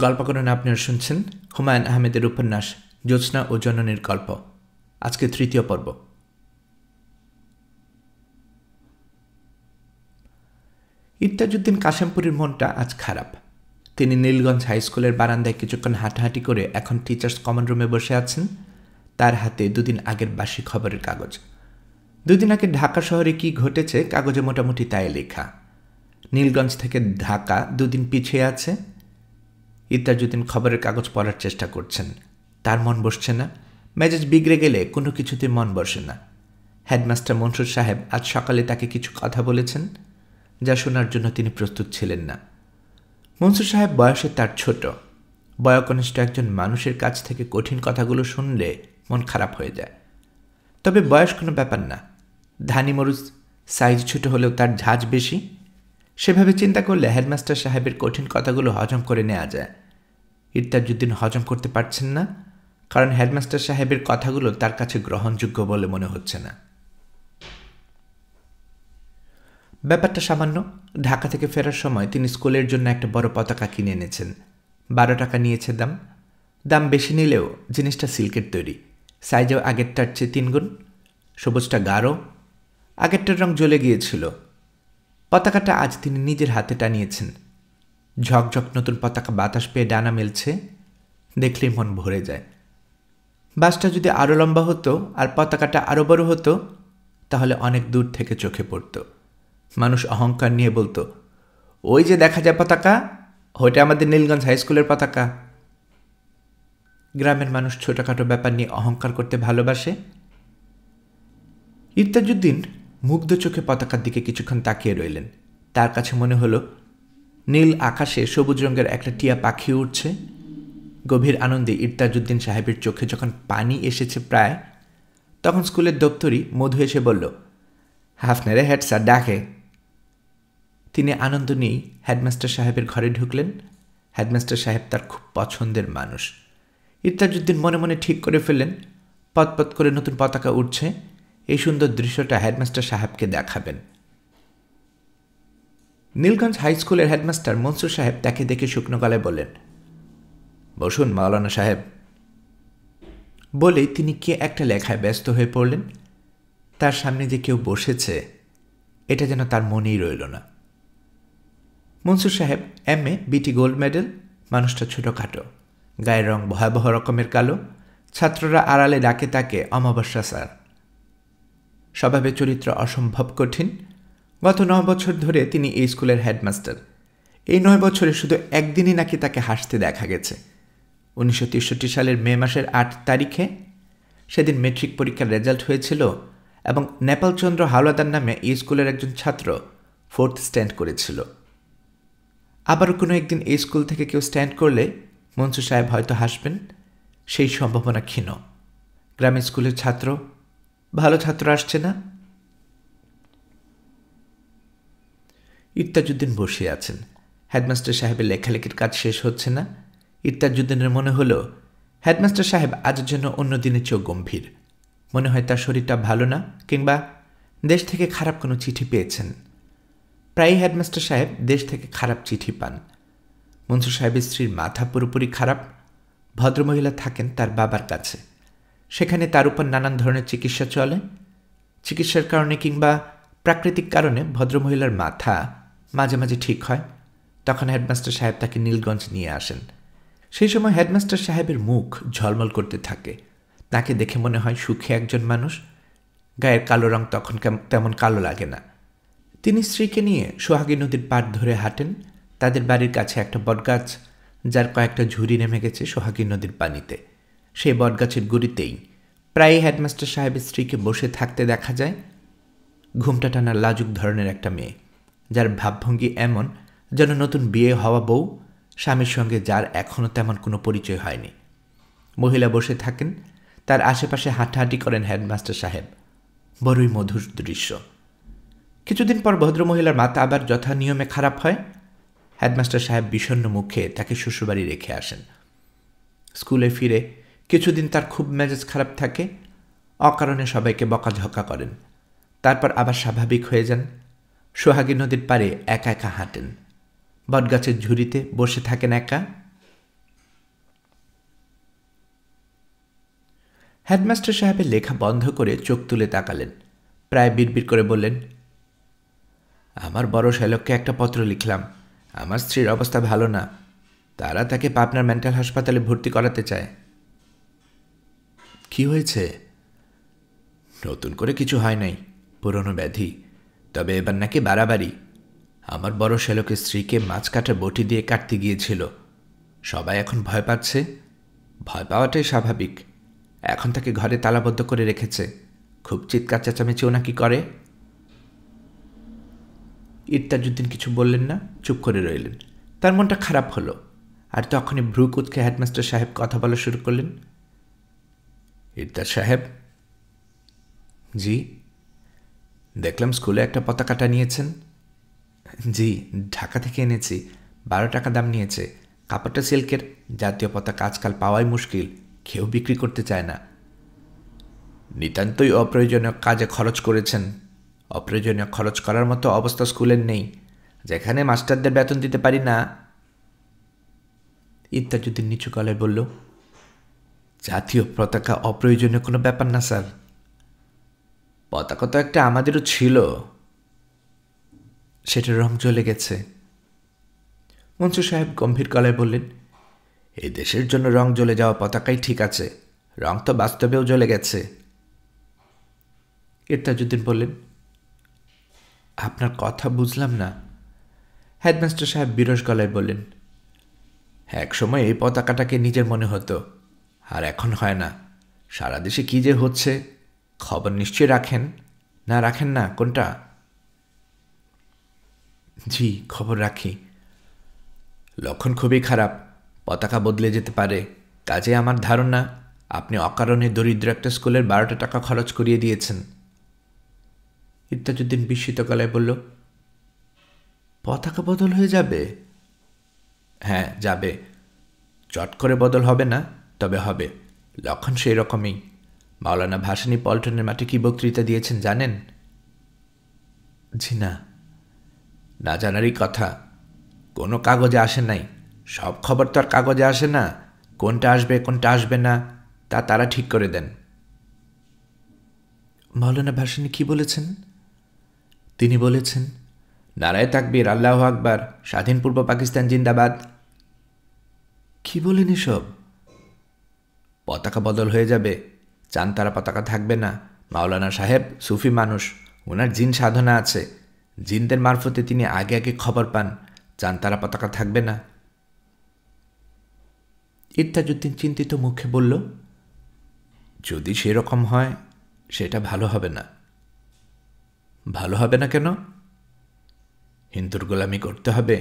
গল্প করেন আপনারা শুনছেন হুমায়ুন আহমেদের উপন্যাস জ্যোৎস্না ও জননীর গল্প। আজকে তৃতীয় পর্ব। ইত্তাজউদ্দিন কাশেমপুরীর মনটা আজ খারাপ। তিনি নীলগঞ্জ হাই স্কুলের বারান্দায় কিছুক্ষণ হাঁটাহাঁটি করে এখন টিচার্স কমন রুমে বসে আছেন। তার হাতে দুদিন আগের বাসি খবরের কাগজ। দুদিন আগে ঢাকা শহরে কি ঘটেছে কাগজে মোটামুটি তাই লেখা। নীলগঞ্জ থেকে ঢাকা দুদিন পিছিয়ে আছে। ইত্তাজউদ্দিন খবরের কাগজ পড়ার চেষ্টা করছেন। তার মন বসছে না। মেজাজ বিগড়ে গেলে কোনো কিছুতে মন বসে না। হেডমাস্টার মনসুর সাহেব আজ সকালে তাকে কিছু কথা বলেছেন, যা শোনার জন্য তিনি প্রস্তুত ছিলেন না। মনসুর সাহেব বয়সে তার ছোট। বয়োকনিষ্ঠ একজন মানুষের কাছ থেকে কঠিন কথাগুলো শুনলে মন খারাপ হয়ে যায়। তবে বয়স কোনো ব্যাপার না। ধানি মরুচ সাইজ ছোট হলেও তার ঝাঁজ বেশি। সেভাবে চিন্তা করলে হেডমাস্টার সাহেবের কঠিন কথাগুলো হজম করে নেওয়া যায়। ইত্তাজউদ্দিন হজম করতে পারছেন না, কারণ হেডমাস্টার সাহেবের কথাগুলো তার কাছে গ্রহণযোগ্য বলে মনে হচ্ছে না। ব্যাপারটা সামান্য। ঢাকা থেকে ফেরার সময় তিনি স্কুলের জন্য একটা বড় পতাকা কিনে এনেছেন। 12 টাকা নিয়েছে দাম। দাম বেশি নিলেও জিনিসটা সিল্কের তৈরি। সাইজেও আগেরটার চেয়ে 3 গুণ। সবুজটা গাঢ়। আগেরটার রং জ্বলে গিয়েছিল। পতাকাটা আজ তিনি নিজের হাতে টানিয়েছেন। ঝকঝক নতুন পতাকা বাতাস পেয়ে ডানা মেলছে। দেখলেই মন ভরে যায়। বাসটা যদি আরও লম্বা হতো আর পতাকাটা আরও বড় হতো, তাহলে অনেক দূর থেকে চোখে পড়ত। মানুষ অহংকার নিয়ে বলতো, ওই যে দেখা যায় পতাকা, ওইটা আমাদের নীলগঞ্জ হাই স্কুলের পতাকা। গ্রামের মানুষ ছোটখাটো ব্যাপার নিয়ে অহংকার করতে ভালোবাসে। ইত্তাজউদ্দিন মুগ্ধ চোখে পতাকার দিকে কিছুক্ষণ তাকিয়ে রইলেন। তার কাছে মনে হলো নীল আকাশে সবুজ রঙের একটা টিয়া পাখি উঠছে। গভীর আনন্দে ইত্তাজউদ্দিন সাহেবের চোখে যখন পানি এসেছে প্রায়, তখন স্কুলের দপ্তরি মধু এসে বলল, আপনারে হেড স্যার ডাকে। তিনি আনন্দ নিয়েই হেডমাস্টার সাহেবের ঘরে ঢুকলেন। হেডমাস্টার সাহেব তার খুব পছন্দের মানুষ। ইত্তাজউদ্দিন মনে মনে ঠিক করে ফেললেন, পতপত করে নতুন পতাকা উঠছে, এই সুন্দর দৃশ্যটা হেডমাস্টার সাহেবকে দেখাবেন। নীলগঞ্জ হাই স্কুলের হেডমাস্টার মনসুর সাহেব তাকে দেখে শুকনো গলায় বললেন, বসুন মাওলানা সাহেব। বলেই তিনি কে একটা লেখায় ব্যস্ত হয়ে পড়লেন। তার সামনে যে কেউ বসেছে, এটা যেন তার মনেই রইল না। মনসুর সাহেব MA BT গোল্ড মেডেল। মানুষটা ছোটোখাটো, গায়ের রং ভয়াবহ রকমের কালো। ছাত্ররা আড়ালে ডাকে তাকে অমাবস্যা স্যার। স্বভাবে চরিত্র অসম্ভব কঠিন। গত 9 বছর ধরে তিনি এই স্কুলের হেডমাস্টার। এই 9 বছরে শুধু একদিনই নাকি তাকে হাসতে দেখা গেছে। 1963 সালের মে মাসের 8 তারিখে। সেদিন মেট্রিক পরীক্ষার রেজাল্ট হয়েছিল এবং নেপালচন্দ্র হাওলাদার নামে এই স্কুলের একজন ছাত্র 4th স্ট্যান্ড করেছিল। আবারও কোনো একদিন এই স্কুল থেকে কেউ স্ট্যান্ড করলে মনসুর সাহেব হয়তো হাসবেন। সেই সম্ভাবনা ক্ষীণ। গ্রামের স্কুলের ছাত্র, ভালো ছাত্র আসছে না। ইত্তাজউদ্দিন বসে আছেন। হেডমাস্টার সাহেবের লেখালেখির কাজ শেষ হচ্ছে না। ইত্তাজউদ্দিনের মনে হলো হেডমাস্টার সাহেব আজ যেন অন্য দিনের চেয়েও গম্ভীর। মনে হয় তার শরীরটা ভালো না, কিংবা দেশ থেকে খারাপ কোনো চিঠি পেয়েছেন। প্রায়ই হেডমাস্টার সাহেব দেশ থেকে খারাপ চিঠি পান। মনসুর সাহেবের স্ত্রীর মাথা পুরোপুরি খারাপ। ভদ্রমহিলা থাকেন তার বাবার কাছে। সেখানে তার উপর নানান ধরনের চিকিৎসা চলে। চিকিৎসার কারণে কিংবা প্রাকৃতিক কারণে ভদ্রমহিলার মাথা মাঝে মাঝে ঠিক হয়। তখন হেডমাস্টার সাহেব তাকে নীলগঞ্জ নিয়ে আসেন। সেই সময় হেডমাস্টার সাহেবের মুখ ঝলমল করতে থাকে। তাকে দেখে মনে হয় সুখী একজন মানুষ। গায়ের কালো রং তখন তেমন কালো লাগে না। তিনি স্ত্রীকে নিয়ে সোহাগী নদীর পাড় ধরে হাঁটেন। তাদের বাড়ির কাছে একটা বটগাছ, যার কয়েকটা ঝুড়ি নেমে গেছে সোহাগী নদীর পানিতে। সেই বটগাছের গুড়িতেই প্রায়ই হেডমাস্টার সাহেবের স্ত্রীকে বসে থাকতে দেখা যায়। ঘুমটা টানা লাজুক ধরনের একটা মেয়ে, যার ভাবভঙ্গি এমন যেন নতুন বিয়ে হওয়া বউ, স্বামীর সঙ্গে যার এখনও তেমন কোনো পরিচয় হয়নি। মহিলা বসে থাকেন, তার আশেপাশে হাঁটাহাঁটি করেন হেডমাস্টার সাহেব। বড়ই মধুর দৃশ্য। কিছুদিন পর ভদ্রমহিলার মাথা আবার যথা নিয়মে খারাপ হয়। হেডমাস্টার সাহেব বিষণ্ণ মুখে তাকে শ্বশুরবাড়ি রেখে আসেন। স্কুলে ফিরে কিছুদিন তার খুব মেজাজ খারাপ থাকে। অকারণে সবাইকে বকাঝকা করেন। তারপর আবার স্বাভাবিক হয়ে যান। সোহাগী নদীর পাড়ে একা একা হাঁটেন। বটগাছের ঝুড়িতে বসে থাকেন একা। হেডমাস্টার সাহেবের লেখা বন্ধ করে চোখ তুলে তাকালেন, প্রায় বিড়বিড় করে বললেন, আমার বড় শ্যালককে একটা পত্র লিখলাম। আমার স্ত্রীর অবস্থা ভালো না, তারা তাকে পাবনার মেন্টাল হাসপাতালে ভর্তি করাতে চায়। কি হয়েছে? নতুন করে কিছু হয় নাই, পুরনো ব্যাধি, তবে এবার নাকি বাড়াবাড়ি। আমার বড় শ্যালকের স্ত্রীকে মাছ কাটার বটি দিয়ে কাটতে গিয়েছিল। সবাই এখন ভয় পাচ্ছে। ভয় পাওয়াটাই স্বাভাবিক। এখন তাকে ঘরে তালাবদ্ধ করে রেখেছে। খুব চিৎকার চেঁচামেচি নাকি করে। ইরতাজউদ্দিন কিছু বললেন না, চুপ করে রইলেন। তার মনটা খারাপ হলো। আর তখনই ভ্রু কুঁচকে হেডমাস্টার সাহেব কথা বলা শুরু করলেন। ইরতাজ সাহেব। জি। দেখলাম স্কুলে একটা পতাকাটা নিয়েছেন। জি, ঢাকা থেকে এনেছি। 12 টাকা দাম নিয়েছে। কাপড়টা সিল্কের। জাতীয় পতাকা আজকাল পাওয়াই মুশকিল, কেউ বিক্রি করতে চায় না। নিতান্তই অপ্রয়োজনীয় কাজে খরচ করেছেন। অপ্রয়োজনীয় খরচ করার মতো অবস্থা স্কুলের নেই, যেখানে মাস্টারদের বেতন দিতে পারি না। ইরতাজউদ্দিন নিচু গলায় বলল, জাতীয় পতাকা অপ্রয়োজনীয় কোনো ব্যাপার না স্যার। পতাকা তো একটা আমাদেরও ছিল, সেটার রং জ্বলে গেছে। মনসুর সাহেব গম্ভীর গলায় বললেন, এই দেশের জন্য রং জ্বলে যাওয়া পতাকাই ঠিক আছে, রং তো বাস্তবেও জ্বলে গেছে। ইরতাজউদ্দিন বললেন, আপনার কথা বুঝলাম না। হেডমাস্টার সাহেব বিরস গলায় বললেন, এক সময় এই পতাকাটাকে নিজের মনে হতো, আর এখন হয় না। সারা দেশে কী যে হচ্ছে, খবর নিশ্চয়ই রাখেন। না রাখেন না? কোনটা? জি, খবর রাখি। লক্ষণ খুবই খারাপ, পতাকা বদলে যেতে পারে। কাজে আমার ধারণা আপনি অকারণে দরিদ্র একটা স্কুলের 12 টাকা খরচ করিয়ে দিয়েছেন। ইরতাজউদ্দিন বিস্মিত গলায় বলল, পতাকা বদল হয়ে যাবে? হ্যাঁ, যাবে। চট করে বদল হবে না, তবে হবে। লক্ষণ সেই রকমই। মাওলানা ভাসানী পল্টনের মাঠে কি বক্তৃতা দিয়েছেন জানেন? জি না। না জানারই কথা। কোনো কাগজে আসে নাই। সব খবর তো আর কাগজে আসে না। কোনটা আসবে কোনটা আসবে না তা তারা ঠিক করে দেন। মাওলানা ভাসানী কি বলেছেন? তিনি বলেছেন, নারায়ে তাকবীর, আল্লাহু আকবার, স্বাধীন পূর্ব পাকিস্তান জিন্দাবাদ। কি বলেন এসব? পতাকা বদল হয়ে যাবে, চাঁদতারা পতাকা থাকবে না। মাওলানা সাহেব সুফি মানুষ, ওনার জিন সাধনা আছে। জিনদের মারফতে তিনি আগে আগে খবর পান, চাঁদতারা পতাকা থাকবে না। ইরতাজউদ্দিন চিন্তিত মুখে বলল, যদি সেরকম হয় সেটা ভালো হবে না। ভালো হবে না কেন? হিন্দুর গোলামি করতে হবে,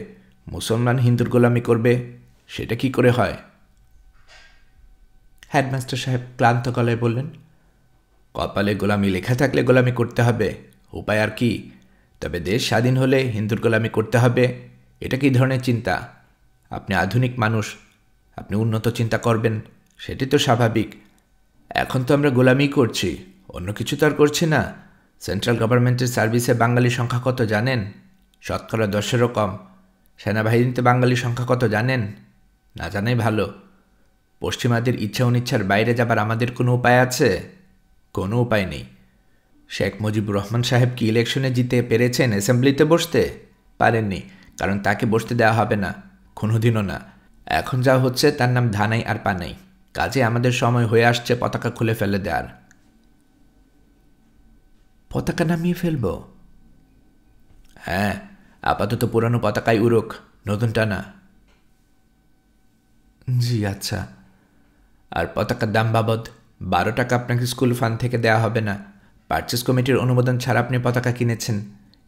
মুসলমান হিন্দুর গোলামি করবে, সেটা কি করে হয়? হেডমাস্টার সাহেব ক্লান্ত গলায় বললেন, কপালে গোলামি লেখা থাকলে গোলামি করতে হবে, উপায় আর কি? তবে দেশ স্বাধীন হলে হিন্দুর গোলামি করতে হবে, এটা কী ধরনের চিন্তা? আপনি আধুনিক মানুষ, আপনি উন্নত চিন্তা করবেন, সেটি তো স্বাভাবিক। এখন তো আমরা গোলামি করছি, অন্য কিছু তো আর করছি না। সেন্ট্রাল গভর্নমেন্টের সার্ভিসে বাঙালির সংখ্যা কত জানেন? শতকরা 10-এরও কম। সেনাবাহিনীতে বাঙালির সংখ্যা কত জানেন? না জানাই ভালো। পশ্চিমাদের ইচ্ছা অনিচ্ছার বাইরে যাবার আমাদের কোনো উপায় আছে? কোনো উপায় নেই। শেখ মুজিবুর রহমান সাহেব কি ইলেকশনে জিতে পেরেছেন অ্যাসেম্বলিতে বসতে? পারেননি, কারণ তাকে বসতে দেওয়া হবে না, কোনোদিনও না। এখন যা হচ্ছে তার নাম ধানাই আর পানাই। কাজে আমাদের সময় হয়ে আসছে পতাকা খুলে ফেলে দেওয়ার। পতাকা নামিয়ে ফেলব? হ্যাঁ, আপাতত পুরানো পতাকাই উড়ুক, নতুনটা না। জি আচ্ছা। আর পতাকার দাম বাবদ 12 টাকা আপনাকে স্কুল ফান্ড থেকে দেওয়া হবে না। পারচেস কমিটির অনুমোদন ছাড়া আপনি পতাকা কিনেছেন,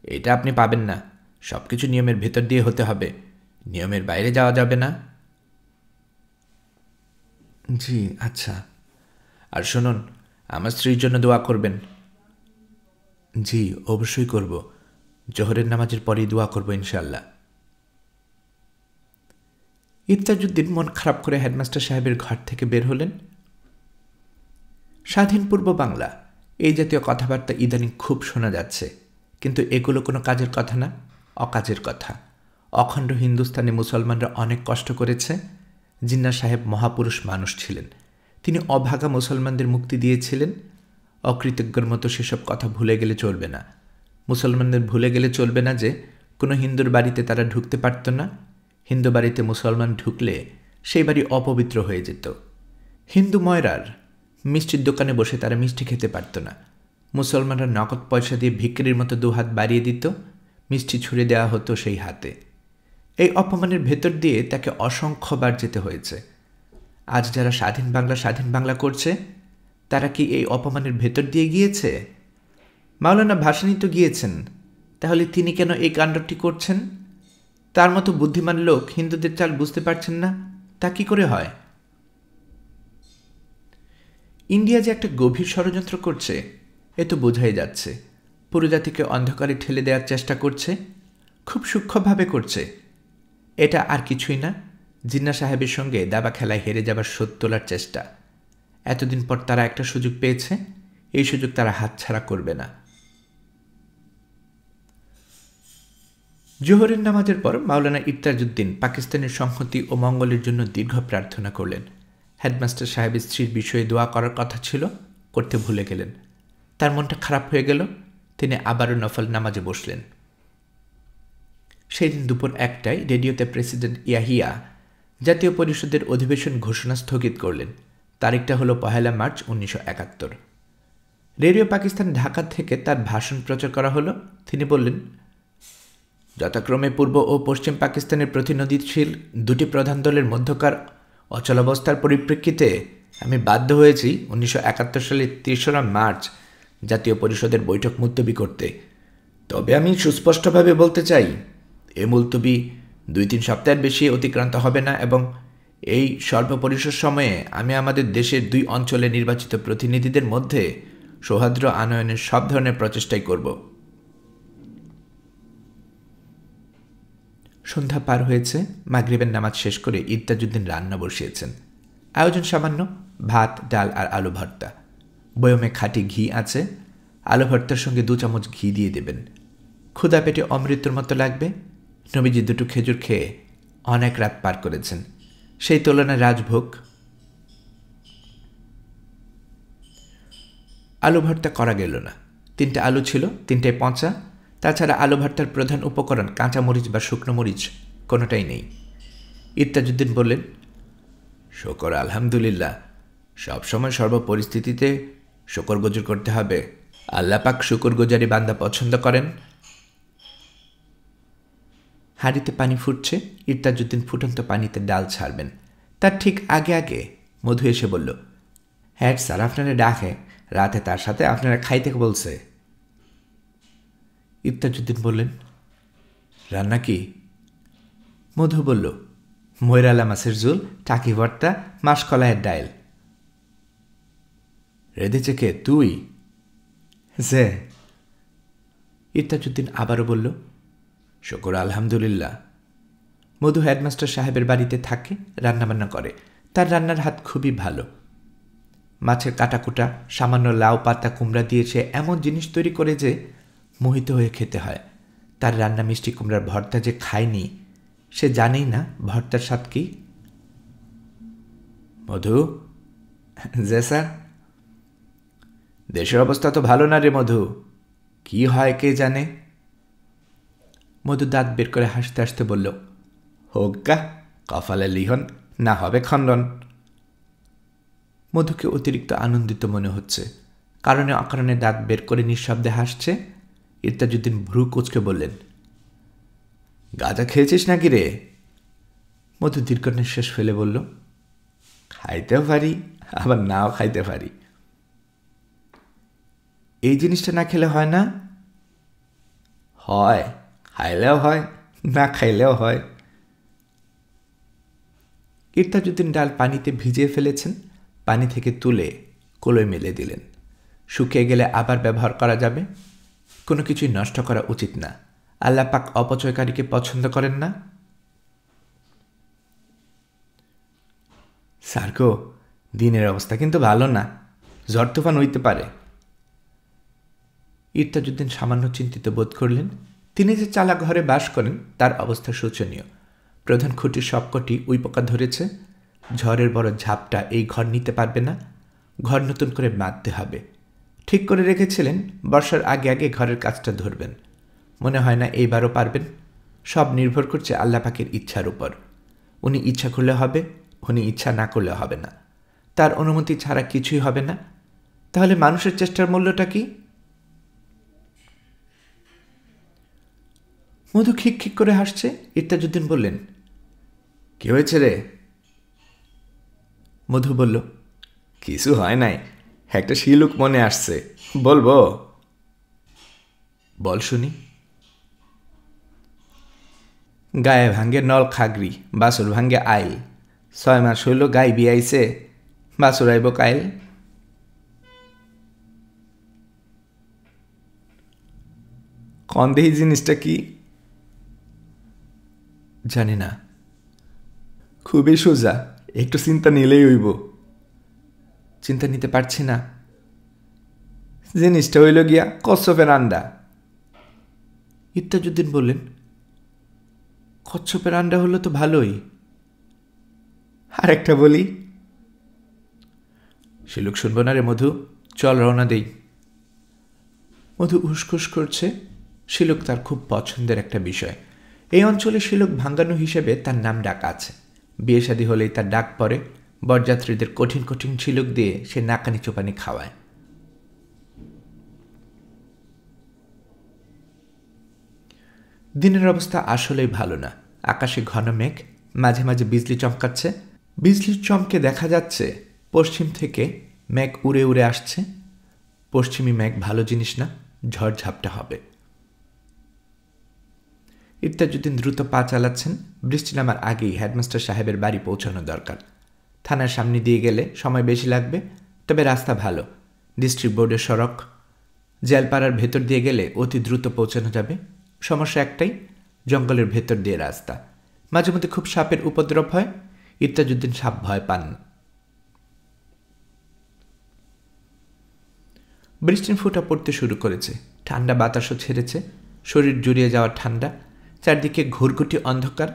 এটা আপনি পাবেন না। সব কিছু নিয়মের ভেতর দিয়ে হতে হবে, নিয়মের বাইরে যাওয়া যাবে না। জি আচ্ছা। আর শুনুন, আমার স্ত্রীর জন্য দোয়া করবেন। জি অবশ্যই করব, জোহরের নামাজের পরেই দোয়া করব ইনশাআল্লাহ। ইরতাজউদ্দিন মন খারাপ করে হেডমাস্টার সাহেবের ঘর থেকে বের হলেন। স্বাধীন পূর্ব বাংলা, এই জাতীয় কথাবার্তা ইদানিং খুব শোনা যাচ্ছে, কিন্তু এগুলো কোনো কাজের কথা না, অকাজের কথা। অখণ্ড হিন্দুস্তানি মুসলমানরা অনেক কষ্ট করেছে। জিন্নাহ সাহেব মহাপুরুষ মানুষ ছিলেন, তিনি অভাগা মুসলমানদের মুক্তি দিয়েছিলেন। অকৃতজ্ঞর মতো সেসব কথা ভুলে গেলে চলবে না। মুসলমানদের ভুলে গেলে চলবে না যে কোনো হিন্দুর বাড়িতে তারা ঢুকতে পারত না। হিন্দু বাড়িতে মুসলমান ঢুকলে সেই বাড়ি অপবিত্র হয়ে যেত। হিন্দু ময়রার মিষ্টির দোকানে বসে তারা মিষ্টি খেতে পারত না। মুসলমানরা নগদ পয়সা দিয়ে ভিক্ষারির মতো দুহাত বাড়িয়ে দিত, মিষ্টি ছুঁড়ে দেওয়া হতো সেই হাতে। এই অপমানের ভেতর দিয়ে তাকে অসংখ্যবার যেতে হয়েছে। আজ যারা স্বাধীন বাংলা করছে, তারা কি এই অপমানের ভেতর দিয়ে গিয়েছে? মাওলানা ভাসানী তো গিয়েছেন, তাহলে তিনি কেন এই কাণ্ডটি করছেন? তার মতো বুদ্ধিমান লোক হিন্দুদের চাল বুঝতে পারছেন না, তা কি করে হয়? ইন্ডিয়া যে একটা গভীর ষড়যন্ত্র করছে, এ তো বোঝাই যাচ্ছে। পুরো জাতিকে অন্ধকারে ঠেলে দেওয়ার চেষ্টা করছে, খুব সূক্ষ্মভাবে করছে। এটা আর কিছুই না, জিন্নাহ সাহেবের সঙ্গে দাবা খেলায় হেরে যাবার শোধ তোলার চেষ্টা। এতদিন পর তারা একটা সুযোগ পেয়েছে, এই সুযোগ তারা হাতছাড়া করবে না। জোহরের নামাজের পর মাওলানা ইরতাজউদ্দিন পাকিস্তানের সংহতি ও মঙ্গলের জন্য দীর্ঘ প্রার্থনা করলেন। হেডমাস্টার সাহেবের স্ত্রীর বিষয়ে দোয়া করার কথা ছিল, করতে ভুলে গেলেন। তার মনটা খারাপ হয়ে গেল। তিনি আবারও নফল নামাজে বসলেন। সেই দিন দুপুর 1টায় রেডিওতে প্রেসিডেন্ট ইয়াহিয়া জাতীয় পরিষদের অধিবেশন ঘোষণা স্থগিত করলেন। তারিখটা হলো 1 মার্চ 1971। রেডিও পাকিস্তান ঢাকা থেকে তার ভাষণ প্রচার করা হলো। তিনি বললেন, যথাক্রমে পূর্ব ও পশ্চিম পাকিস্তানের প্রতিনিধিশীল দুটি প্রধান দলের মধ্যকার অচলাবস্থার পরিপ্রেক্ষিতে আমি বাধ্য হয়েছি 1971 সালের 3রা মার্চ জাতীয় পরিষদের বৈঠক মুলতবি করতে। তবে আমি সুস্পষ্টভাবে বলতে চাই, এ মুলতবি 2-3 সপ্তাহের বেশি অতিক্রান্ত হবে না এবং এই স্বল্প পরিসর সময়ে আমি আমাদের দেশের 2 অঞ্চলে নির্বাচিত প্রতিনিধিদের মধ্যে সৌহার্দ্য আনয়নের সব ধরনের প্রচেষ্টাই করব। সন্ধ্যা পার হয়েছে। মাগরিবের নামাজ শেষ করে ইরতাজউদ্দিন রান্না বসিয়েছেন। আয়োজন সামান্য, ভাত, ডাল আর আলু ভর্তা। বয়মে খাঁটি ঘি আছে। আলু ভর্তার সঙ্গে 2 চামচ ঘি দিয়ে দেবেন। ক্ষুধা পেটে অমৃতর মতো লাগবে। নবীজি 2টো খেজুর খেয়ে অনেক রাত পার করেছেন, সেই তুলনায় রাজভোগ। আলু ভর্তা করা গেল না। 3টে আলু ছিল, 3টাই পচা। তাছাড়া আলু ভর্তার প্রধান উপকরণ কাঁচা মরিচ বা শুকনো মরিচ কোনোটাই নেই। ইরতাজউদ্দিন বললেন, শুকর আলহামদুলিল্লাহ, সবসময় সর্বপরিস্থিতিতে শুকর গুজার করতে হবে। আল্লাহ পাক শুকর গুজারি বান্দা পছন্দ করেন। হাঁড়িতে পানি ফুটছে। ইরতাজউদ্দিন ফুটন্ত পানিতে ডাল ছাড়বেন। তার ঠিক আগে আগে মধু এসে বলল, হ্যাঁ স্যার, আপনারা ডাকে, রাতে তার সাথে আপনারা খাইতে বলছে। ইরতাজউদ্দিন বললেন, রান্না কি? মধু বলল, ময়রালা মাছের ঝোল, টাকি ভর্তা, মাসকলাইয়ের ডাইল। রেঁধেছে কে? তুই? যে। ইরতাজউদ্দিন আবারও বলল, শুকর আলহামদুলিল্লাহ। মধু হেডমাস্টার সাহেবের বাড়িতে থাকে, রান্নাবান্না করে। তার রান্নার হাত খুবই ভালো। মাছের কাটাকুটা, সামান্য লাউ, পাতা, কুমড়া দিয়ে সে এমন জিনিস তৈরি করে যে মোহিত হয়ে খেতে হয়। তার রান্না মিষ্টি কুমড়ার ভর্তা যে খায়নি, সে জানেই না ভর্তার স্বাদ কি। মধু? যে স্যার। দেশের অবস্থা তো ভালো না রে মধু, কি হয় কে জানে। মধু দাঁত বের করে হাসতে হাসতে বলল, হোক গা, কপালে লিখন, না হবে খণ্ডন। মধুকে অতিরিক্ত আনন্দিত মনে হচ্ছে। কারণে অকারণে দাঁত বের করে নিঃশব্দে হাসছে। ইরতাজউদ্দিন ভ্রু কুঁচকে বললেন, গাঁজা খেয়েছিস নাকি রে? মধু দীর্ঘ নিঃশ্বাস ফেলে বলল, খাইতেও পারি, আবার নাও খাইতে পারি। এই জিনিসটা না খেলে হয় না? হয়, খাইলেও হয়, না খাইলেও হয়। ইরতাজউদ্দিন ডাল পানিতে ভিজিয়ে ফেলেছেন। পানি থেকে তুলে কলই মেলে দিলেন। শুকিয়ে গেলে আবার ব্যবহার করা যাবে। কোনো কিছুই নষ্ট করা উচিত না। আল্লাহ পাক অপচয়কারীকে পছন্দ করেন না। স্যারগো, দিনের অবস্থা কিন্তু ভালো না, ঝড় তুফান হইতে পারে। ইরতাজউদ্দিন সামান্য চিন্তিত বোধ করলেন। তিনি যে চালা ঘরে বাস করেন তার অবস্থা শোচনীয়। প্রধান খুঁটির সবকটি উইপোকা ধরেছে। ঝড়ের বড় ঝাপটা এই ঘর নিতে পারবে না, ঘর নতুন করে বাঁধতে হবে। ঠিক করে রেখেছিলেন বর্ষার আগে আগে ঘরের কাজটা ধরবেন। মনে হয় না এইবারও পারবেন। সব নির্ভর করছে আল্লাহ পাকের ইচ্ছার উপর। উনি ইচ্ছা করলে হবে, উনি ইচ্ছা না করলে হবে না। তার অনুমতি ছাড়া কিছুই হবে না। তাহলে মানুষের চেষ্টার মূল্যটা কি? মধু খিক খিক করে হাসছে। ইত্তাজউদ্দিন বললেন, কি হয়েছে রে? মধু বলল, কিছু হয় নাই, একটা শিলুক মনে আসছে, বলবো? বল শুনি। গায়ে ভাঙ্গে নল খাগরি, বাসুর ভাঙ্গে আইল। 6 মাস হইল গাই বিয়াইছে, বাসুর আইব কাইল। কন্দেহি জিনিসটা কি? জানি না। খুবই সোজা, একটু চিন্তা নিলেই হইব। চিন্তা নিতে পারছি না। জিনিসটা হইল গিয়া কচ্ছপের আন্ডা। ইত্তাজউদ্দিন বললেন, কচ্ছপের আন্ডা হলো তো ভালোই। আর একটা বলি? শিলুক শুনব না রে মধু, চল রওনা দেই। মধু উসখুস করছে। শিলুক তার খুব পছন্দের একটা বিষয়। এই অঞ্চলে শিলুক ভাঙ্গানো হিসেবে তার নাম ডাক আছে। বিয়ে শাদী হলেই তার ডাক পড়ে। বরযাত্রীদের কঠিন কঠিন শিলুক দিয়ে সে নাকানি চোপানি খাওয়ায়। দিনের অবস্থা আসলেই ভালো না। আকাশে ঘন মেঘ, মাঝে মাঝে বিজলি চমকাচ্ছে। বিজলির চমকে দেখা যাচ্ছে পশ্চিম থেকে মেঘ উড়ে উড়ে আসছে। পশ্চিমী মেঘ ভালো জিনিস না, ঝড়ঝাপটা হবে। ইত্তাজউদ্দিন দ্রুত পা চালাচ্ছেন। বৃষ্টি নামার আগেই হেডমাস্টার সাহেবের বাড়ি পৌঁছানো দরকার। থানার সামনে দিয়ে গেলে সময় বেশি লাগবে, তবে রাস্তা ভালো, ডিস্ট্রিক্ট বোর্ডের সড়ক। জেলপাড়ার ভেতর দিয়ে গেলে অতি দ্রুত পৌঁছানো যাবে। সমস্যা একটাই, জঙ্গলের ভেতর দিয়ে রাস্তা, মাঝে মধ্যে খুব সাপের উপদ্রব হয়। ইত্তাজউদ্দিন সাপ ভয় পান। বৃষ্টির ফোঁটা পড়তে শুরু করেছে। ঠান্ডা বাতাসও ছেড়েছে, শরীর জুড়িয়ে যাওয়ার ঠান্ডা। চারদিকে ঘুরঘুটি অন্ধকার।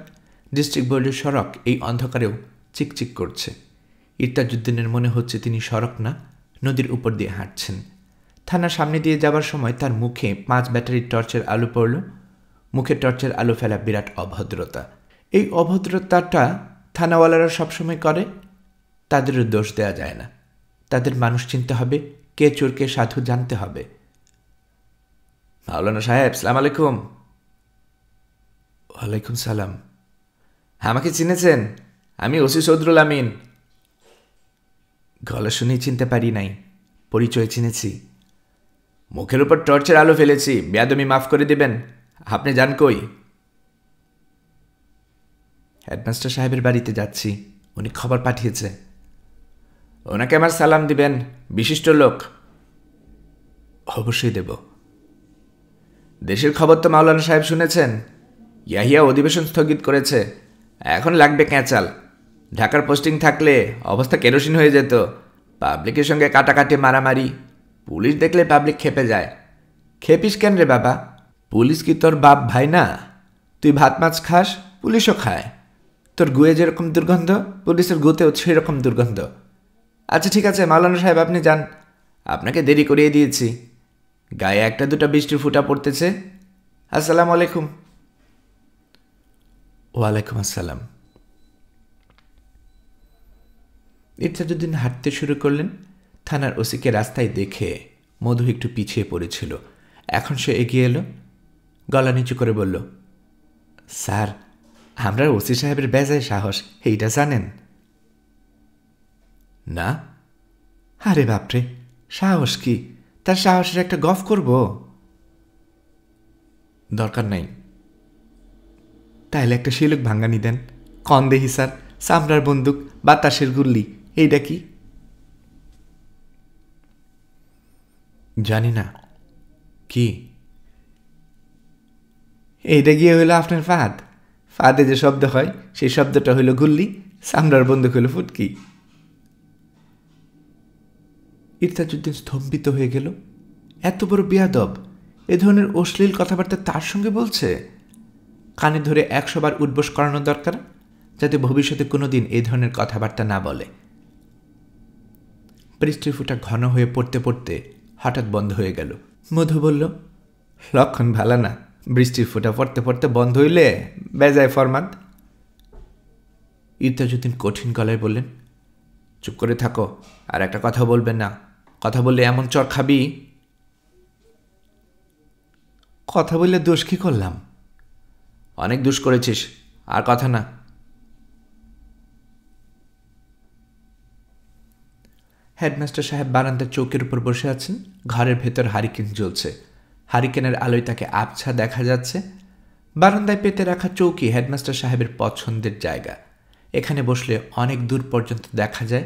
ডিস্ট্রিক্ট বোর্ডের সড়ক এই অন্ধকারেও চিকচিক করছে। ইত্তাজউদ্দিনের মনে হচ্ছে তিনি সড়ক না, নদীর উপর দিয়ে হাঁটছেন। থানার সামনে দিয়ে যাবার সময় তার মুখে 5 ব্যাটারির টর্চের আলো পড়ল। মুখে টর্চের আলো ফেলা বিরাট অভদ্রতা। এই অভদ্রতাটা থানাওয়ালারা সবসময় করে। তাদেরও দোষ দেয়া যায় না। তাদের মানুষ চিনতে হবে, কে চোর কে সাধু জানতে হবে। মাওলানা সাহেব, সালাম আলাইকুম। ওয়ালাইকুম সালাম। আমাকে চিনেছেন? আমি ওসি সদরুল আমিন। গলা শুনেই চিনতে পারি নাই, পরিচয় চিনেছি। মুখের উপর টর্চের আলো ফেলেছি, বেয়াদবি মাফ করে দেবেন। আপনি যান কই? হেডমাস্টার সাহেবের বাড়িতে যাচ্ছি, উনি খবর পাঠিয়েছে। ওনাকে আমার সালাম দিবেন, বিশিষ্ট লোক। অবশ্যই দেব। দেশের খবর তো মাওলানা সাহেব শুনেছেন। ইয়াহিয়া অধিবেশন স্থগিত করেছে, এখন লাগবে ক্যাঁচাল। ঢাকার পোস্টিং থাকলে অবস্থা কেরোসিন হয়ে যেত। পাবলিকের সঙ্গে কাটাকাটি, মারামারি। পুলিশ দেখলে পাবলিক খেপে যায়। খেপিস কেন রে বাবা? পুলিশ কি তোর বাপ ভাই না? তুই ভাত মাছ খাস, পুলিশও খায়। তোর গুয়ে যেরকম দুর্গন্ধ, পুলিশের গুতেও সেরকম দুর্গন্ধ। আচ্ছা ঠিক আছে মাওলানা সাহেব, আপনি যান, আপনাকে দেরি করিয়ে দিয়েছি। গায়ে একটা দুটা বৃষ্টির ফুটা পড়তেছে। আসসালামু আলাইকুম। ওয়ালাইকুম আসসালাম। ইত্তাজউদ্দিন হাঁটতে শুরু করলেন। থানার ওসিকে রাস্তায় দেখে মধু একটু পিছিয়ে পড়েছিল। এখন সে এগিয়ে এলো, গলা নিচু করে বলল, স্যার, আমরা ওসি সাহেবের বেজায় সাহস, এইটা জানেন না? আরে বাপরে, সাহস কি? তার সাহসের একটা গফ করব? দরকার নাই। তাইলে একটা শিলুক ভাঙ্গানি দেন। কন দেহি স্যার, চামড়ার বন্দুক, বাতাসের গুল্লি, এইটা কি? জানি না। কি? এইটা গিয়ে হইল আপনার ফাঁদ। ফাঁদে যে শব্দ হয় সেই শব্দটা হইল গুল্লি, চামড়ার বন্দুক হইল ফুটকি। ইত্তাজউদ্দিন স্তম্ভিত হয়ে গেল। এত বড় বেয়াদব এ ধরনের অশ্লীল কথাবার্তা তার সঙ্গে বলছে। কানে ধরে 100 বার উঠবোস করানো দরকার। যাতে ভবিষ্যতে কোনোদিন এই ধরনের কথাবার্তা না বলে। বৃষ্টির ফোঁটা ঘন হয়ে পড়তে পড়তে হঠাৎ বন্ধ হয়ে গেল। মধু বলল, লক্ষণ ভালো না, বৃষ্টির ফোঁটা পড়তে পড়তে বন্ধ হইলে বেজায় ফরমাদ। ইরতাজউদ্দিন কঠিন গলায় বললেন, চুপ করে থাকো, আর একটা কথা বলবেন না, কথা বললে এমন চর খাবি। কথা বললে দোষ কি করলাম? অনেক দোষ করেছিস, আর কথা না। হেডমাস্টার সাহেব বারান্দার চৌকের উপর বসে আছেন। ঘরের ভেতর হারিকেন জ্বলছে। হারিকেনের আলোয় তাকে আবছা দেখা যাচ্ছে। বারান্দায় পেতে রাখা চৌকি হেডমাস্টার সাহেবের পছন্দের জায়গা। এখানে বসলে অনেক দূর পর্যন্ত দেখা যায়।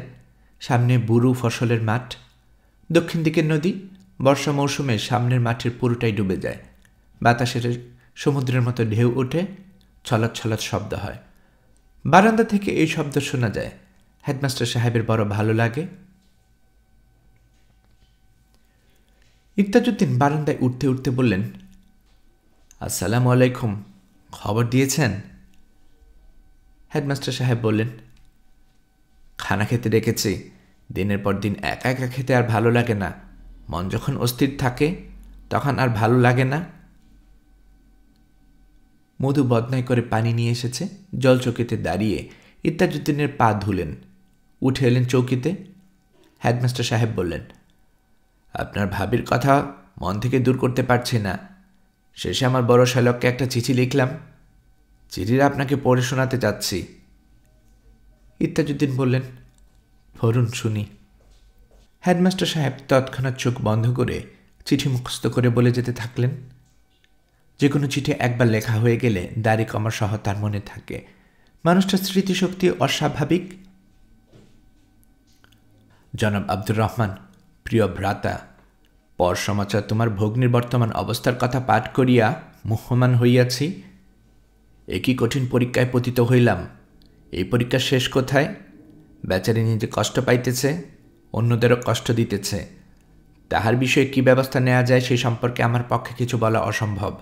সামনে বুরু ফসলের মাঠ, দক্ষিণ দিকের নদী। বর্ষা মৌসুমে সামনের মাঠের পুরোটাই ডুবে যায়। বাতাসের সমুদ্রের মতো ঢেউ ওঠে, ছলাৎ ছলাৎ শব্দ হয়। বারান্দা থেকে এই শব্দ শোনা যায়। হেডমাস্টার সাহেবের বড় ভালো লাগে। ইরতাজউদ্দিন বারান্দায় উঠতে উঠতে বললেন, আসসালামু আলাইকুম, খবর দিয়েছেন? হেডমাস্টার সাহেব বললেন, খানা খেতে ডেকেছি। দিনের পর দিন একা একা খেতে আর ভালো লাগে না। মন যখন অস্থির থাকে তখন আর ভালো লাগে না। মধু বদনাই করে পানি নিয়ে এসেছে। জলচৌকিতে দাঁড়িয়ে ইরতাজউদ্দিনের পা ধুলেন। উঠে এলেন চৌকিতে। হেডমাস্টার সাহেব বললেন, আপনার ভাবির কথা মন থেকে দূর করতে পারছি না। শেষে আমার বড় শ্যালককে একটা চিঠি লিখলাম। চিঠিটা আপনাকে পড়ে শোনাতে চাচ্ছি। ইরতাজউদ্দিন বললেন, পড়ুন শুনি। হেডমাস্টার সাহেব তৎক্ষণাৎ চোখ বন্ধ করে চিঠি মুখস্থ করে বলে যেতে থাকলেন। যে কোনো চিঠি একবার লেখা হয়ে গেলে দাড়ি কমা সহ তার মনে থাকে। মানুষটার স্মৃতিশক্তি অস্বাভাবিক। জনাব আব্দুর রহমান, প্রিয় ভ্রাতা, পর সমাচার তোমার ভগ্নীর বর্তমান অবস্থার কথা পাঠ করিয়া মুহ্যমান হইয়াছি। একই কঠিন পরীক্ষায় পতিত হইলাম। এই পরীক্ষা শেষ কোথায়? বেচারি নিজে কষ্ট পাইতেছে, অন্যদেরও কষ্ট দিতেছে। তাহার বিষয়ে কি ব্যবস্থা নেওয়া যায় সেই সম্পর্কে আমার পক্ষে কিছু বলা অসম্ভব।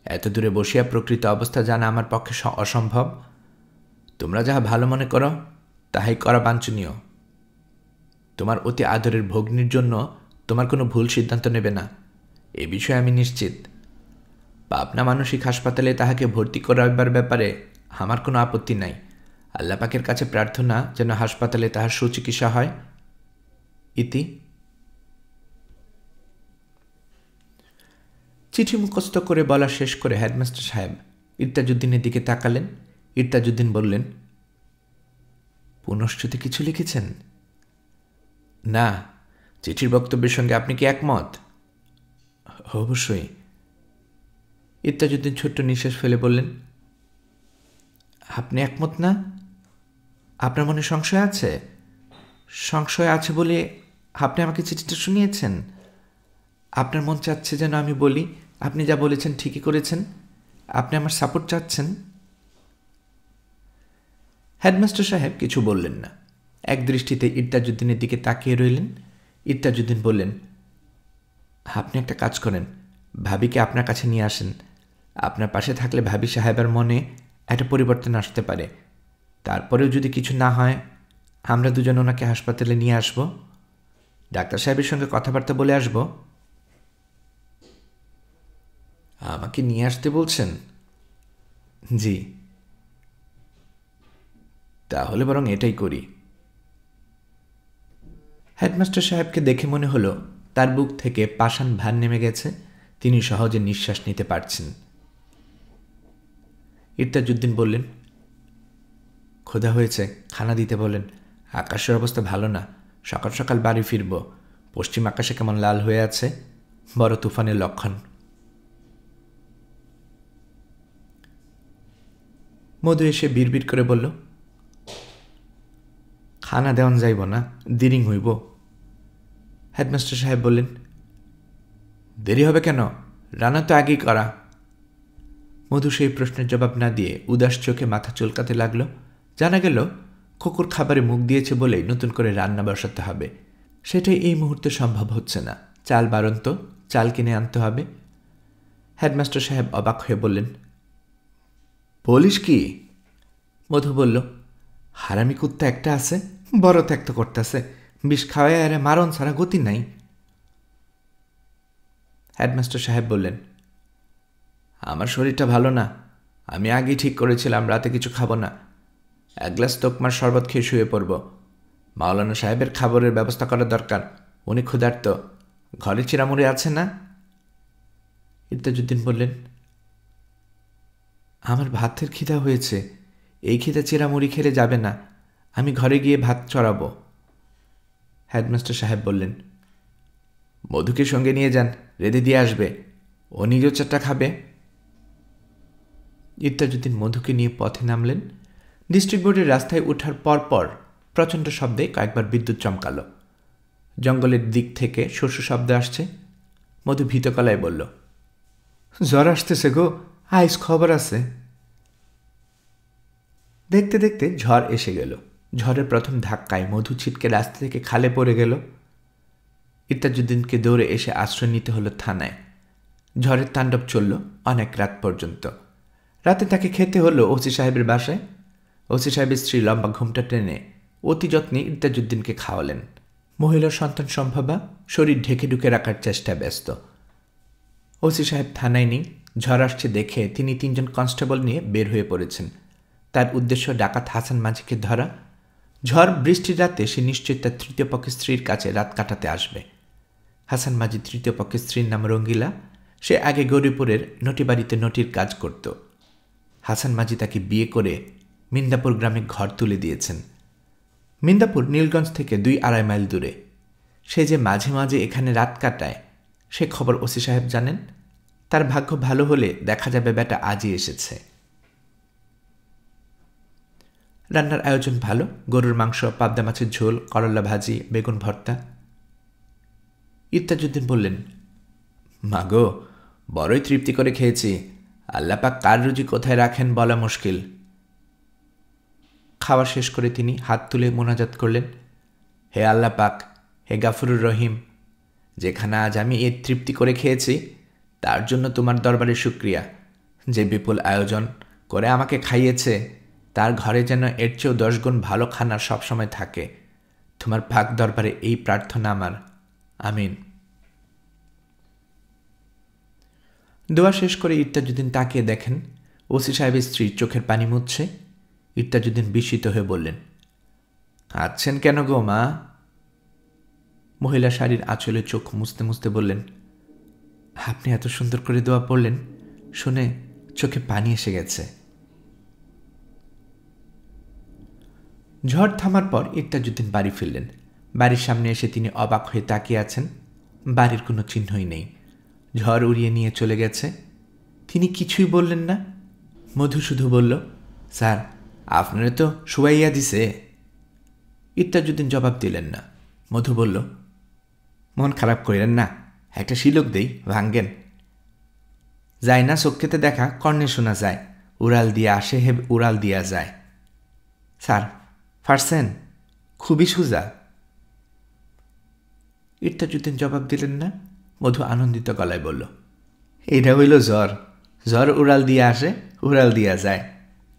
এত দূরে বসিয়া প্রকৃত অবস্থা জানা আমার পক্ষে অসম্ভব। তোমরা যাহা ভালো মনে করো তাহাই করা বাঞ্ছনীয়। তোমার অতি আদরের ভগ্নীর জন্য তোমার কোনো ভুল সিদ্ধান্ত নেবে না, এ বিষয়ে আমি নিশ্চিত। পাবনা মানসিক হাসপাতালে তাহাকে ভর্তি করাবার ব্যাপারে আমার কোনো আপত্তি নাই। আল্লাহ পাকের কাছে প্রার্থনা যেন হাসপাতালে তাহার সুচিকিৎসা হয়। ইতি। চিঠি মুখস্থ করে বলা শেষ করে হেডমাস্টার সাহেব ইরতাজউদ্দিনের দিকে তাকালেন। ইরতাজউদ্দিন বললেন, পুনশ্চতে কিছু লিখেছেন? না। চিঠির বক্তব্যের সঙ্গে আপনি কি একমত? অবশ্যই। ইরতাজউদ্দিন ছোট্ট নিঃশ্বাস ফেলে বললেন, আপনি একমত না? আপনার মনে সংশয় আছে? সংশয় আছে বলে আপনি আমাকে চিঠিটা শুনিয়েছেন? আপনার মন চাচ্ছে যেন আমি বলি আপনি যা বলেছেন ঠিকই করেছেন? আপনি আমার সাপোর্ট চাচ্ছেন? হেডমাস্টার সাহেব কিছু বললেন না। এক দৃষ্টিতে ইরতাজউদ্দিনের দিকে তাকিয়ে রইলেন। ইরতাজউদ্দিন বললেন, আপনি একটা কাজ করেন, ভাবিকে আপনার কাছে নিয়ে আসেন। আপনার পাশে থাকলে ভাবি সাহেবের মনে একটা পরিবর্তন আসতে পারে। তারপরেও যদি কিছু না হয়, আমরা দুজন ওনাকে হাসপাতালে নিয়ে আসব। ডাক্তার সাহেবের সঙ্গে কথাবার্তা বলে আসব। আমাকে নিয়ে আসতে বলছেন? জি। তাহলে বরং এটাই করি। হেডমাস্টার সাহেবকে দেখে মনে হলো তার বুক থেকে পাষাণ ভার নেমে গেছে। তিনি সহজে নিঃশ্বাস নিতে পারছেন। ইরতাজউদ্দিন বললেন, ক্ষুধা হয়েছে, খানা দিতে বলেন। আকাশের অবস্থা ভালো না, সকাল সকাল বাড়ি ফিরব। পশ্চিম আকাশে কেমন লাল হয়ে আছে, বড় তুফানের লক্ষণ। মধু এসে বিড়বিড় করে বলল, খানা দেওয়ান যাইব না, দেরি হইব। হেডমাস্টার সাহেব বললেন, দেরি হবে কেন? রান্না তো আগেই করা। মধু সেই প্রশ্নের জবাব না দিয়ে উদাস চোখে মাথা চুলকাতে লাগল। জানা গেল খোকর খাবারে মুখ দিয়েছে বলেই নতুন করে রান্না বসাতে হবে। সেটাই এই মুহূর্তে সম্ভব হচ্ছে না। চাল বাড়ন্ত, চাল কিনে আনতে হবে। হেডমাস্টার সাহেব অবাক হয়ে বললেন, বলিস কি? মধু বলল, হারামি কুত্তা একটা আছে, বড় ত্যাক্ত করতেছে, বিষ খাওয়ায় আরে মারণ ছাড়া গতি নাই। হেডমাস্টার সাহেব বললেন, আমার শরীরটা ভালো না, আমি আগেই ঠিক করেছিলাম রাতে কিছু খাবো না, 1 গ্লাস তোকমার শরবত খেয়ে শুয়ে পড়ব। মাওলানা সাহেবের খাবারের ব্যবস্থা করা দরকার, উনি ক্ষুধার্ত, ঘরে চিরামুড়ি আছে না? ইরতাজউদ্দিন বললেন, আমার ভাতের খিদা হয়েছে, এই খিদা চিরামুড়ি খেলে যাবে না, আমি ঘরে গিয়ে ভাত চড়াবো। হেডমাস্টার সাহেব বললেন, মধুকে সঙ্গে নিয়ে যান, রেঁধে দিয়ে আসবে, ও নিজেও চারটা খাবে। ইরতাজউদ্দিন মধুকে নিয়ে পথে নামলেন। ডিস্ট্রিক্ট বোর্ডের রাস্তায় ওঠার পরপর প্রচণ্ড শব্দে কয়েকবার বিদ্যুৎ চমকাল। জঙ্গলের দিক থেকে শস্য শব্দ আসছে। মধু ভীত গলায় বলল, জ্বর আসতেছে গো, আইস খবর আছে। দেখতে দেখতে ঝড় এসে গেল। ঝড়ের প্রথম ধাক্কায় মধু ছিটকে রাস্তা থেকে খালে পড়ে গেল। ইরতাজউদ্দিনকে দৌড়ে এসে আশ্রয় নিতে হলো থানায়। ঝড়ের তাণ্ডব চলল অনেক রাত পর্যন্ত। রাতে তাকে খেতে হলো ওসি সাহেবের বাসায়। ওসি সাহেবের স্ত্রী লম্বা ঘুমটা টেনে অতি যত্নে ইরতাজউদ্দিনকে খাওয়ালেন। মহিলার সন্তান সম্ভবা, শরীর ঢেকে ঢুকে রাখার চেষ্টায় ব্যস্ত। ওসি সাহেব থানায় নেই। ঝড় আসছে দেখে তিনি 3 জন কনস্টেবল নিয়ে বের হয়ে পড়েছেন। তার উদ্দেশ্য ডাকাত হাসান মাঝিকে ধরা। ঝড় বৃষ্টির রাতে সে নিশ্চয়ই তার তৃতীয় পক্ষের স্ত্রীর কাছে রাত কাটাতে আসবে। হাসান মাঝি তৃতীয় পক্ষের স্ত্রীর নাম রঙ্গিলা। সে আগে গৌরীপুরের নটিবাড়িতে নটির কাজ করত। হাসান মাঝি তাকে বিয়ে করে মিন্দাপুর গ্রামে ঘর তুলে দিয়েছেন। মিন্দাপুর নীলগঞ্জ থেকে 2-2.5 মাইল দূরে। সে যে মাঝে মাঝে এখানে রাত কাটায় সে খবর ওসি সাহেব জানেন। তার ভাগ্য ভালো হলে দেখা যাবে বেটা আজই এসেছে। রান্নার আয়োজন ভালো, গরুর মাংস, পাবদা মাছের ঝোল, করলা ভাজি, বেগুন ভর্তা। ইরতাজউদ্দিন বললেন, মাগো, বড়ই তৃপ্তি করে খেয়েছি, আল্লাহ পাক কার রুজি কোথায় রাখেন বলা মুশকিল। খাওয়া শেষ করে তিনি হাত তুলে মোনাজাত করলেন, হে আল্লাহ পাক, হে গাফুরুর রহিম, যেখানে আজ আমি এর তৃপ্তি করে খেয়েছি তার জন্য তোমার দরবারে শুক্রিয়া। যে বিপুল আয়োজন করে আমাকে খাইয়েছে তার ঘরে যেন এর চেয়েও 10 গুণ ভালো খানা সবসময় থাকে। তোমার পাক দরবারে এই প্রার্থনা আমার, আমিন। দোয়া শেষ করে ইরতাজউদ্দিন তাকিয়ে দেখেন ওসি সাহেবের স্ত্রী চোখের পানি মুছছে। ইরতাজউদ্দিন বিস্মিত হয়ে বললেন, কাঁদছেন কেন গো মা? মহিলা শাড়ির আঁচলে চোখ মুছতে মুছতে বললেন, আপনি এত সুন্দর করে দোয়া পড়লেন, শুনে চোখে পানি এসে গেছে। ঝড় থামার পর ইরতাজউদ্দিন বাড়ি ফিরলেন। বাড়ির সামনে এসে তিনি অবাক হয়ে তাকিয়ে আছেন। বাড়ির কোনো চিহ্নই নেই। ঝড় উড়িয়ে নিয়ে চলে গেছে। তিনি কিছুই বললেন না। মধু শুধু বলল, স্যার, আপনারে তো শুয়াইয়া দিছে। ইরতাজউদ্দিন জবাব দিলেন না। মধু বলল, মন খারাপ করিলেন না, একটা শিলক দেই, ভাঙ্গেন। যায় না চক্ষেতে দেখা, কর্ণে শোনা যায়, উড়াল দিয়া আসে হে উড়াল দিয়া যায়। স্যার, পারছেন? খুবই সোজা। ইরতাজউদ্দিন জবাব দিলেন না। মধু আনন্দিত গলায় বলল, এটা হইল জ্বর। জ্বর উড়াল দিয়া আসে, উড়াল দিয়া যায়,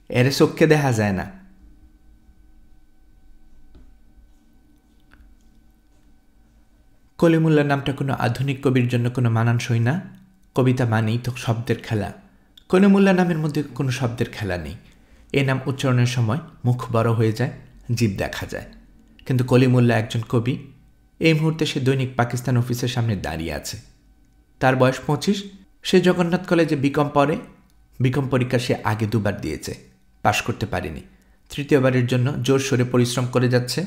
এরে চক্ষে দেখা যায় না। কলিমুল্লা নামটা কোনো আধুনিক কবির জন্য কোনো মানানসই না। কবিতা মানেই তো শব্দের খেলা। কলিমুল্লা নামের মধ্যে কোনো শব্দের খেলা নেই। এ নাম উচ্চারণের সময় মুখ বড় হয়ে যায়, জিভ দেখা যায়। কিন্তু কলিমুল্লা একজন কবি। এই মুহূর্তে সে দৈনিক পাকিস্তান অফিসের সামনে দাঁড়িয়ে আছে। তার বয়স 25। সে জগন্নাথ কলেজে বিকম পড়ে। বিকম পরীক্ষা সে আগে 2 বার দিয়েছে, পাশ করতে পারেনি। তৃতীয়বারের জন্য জোরসোরে পরিশ্রম করে যাচ্ছে।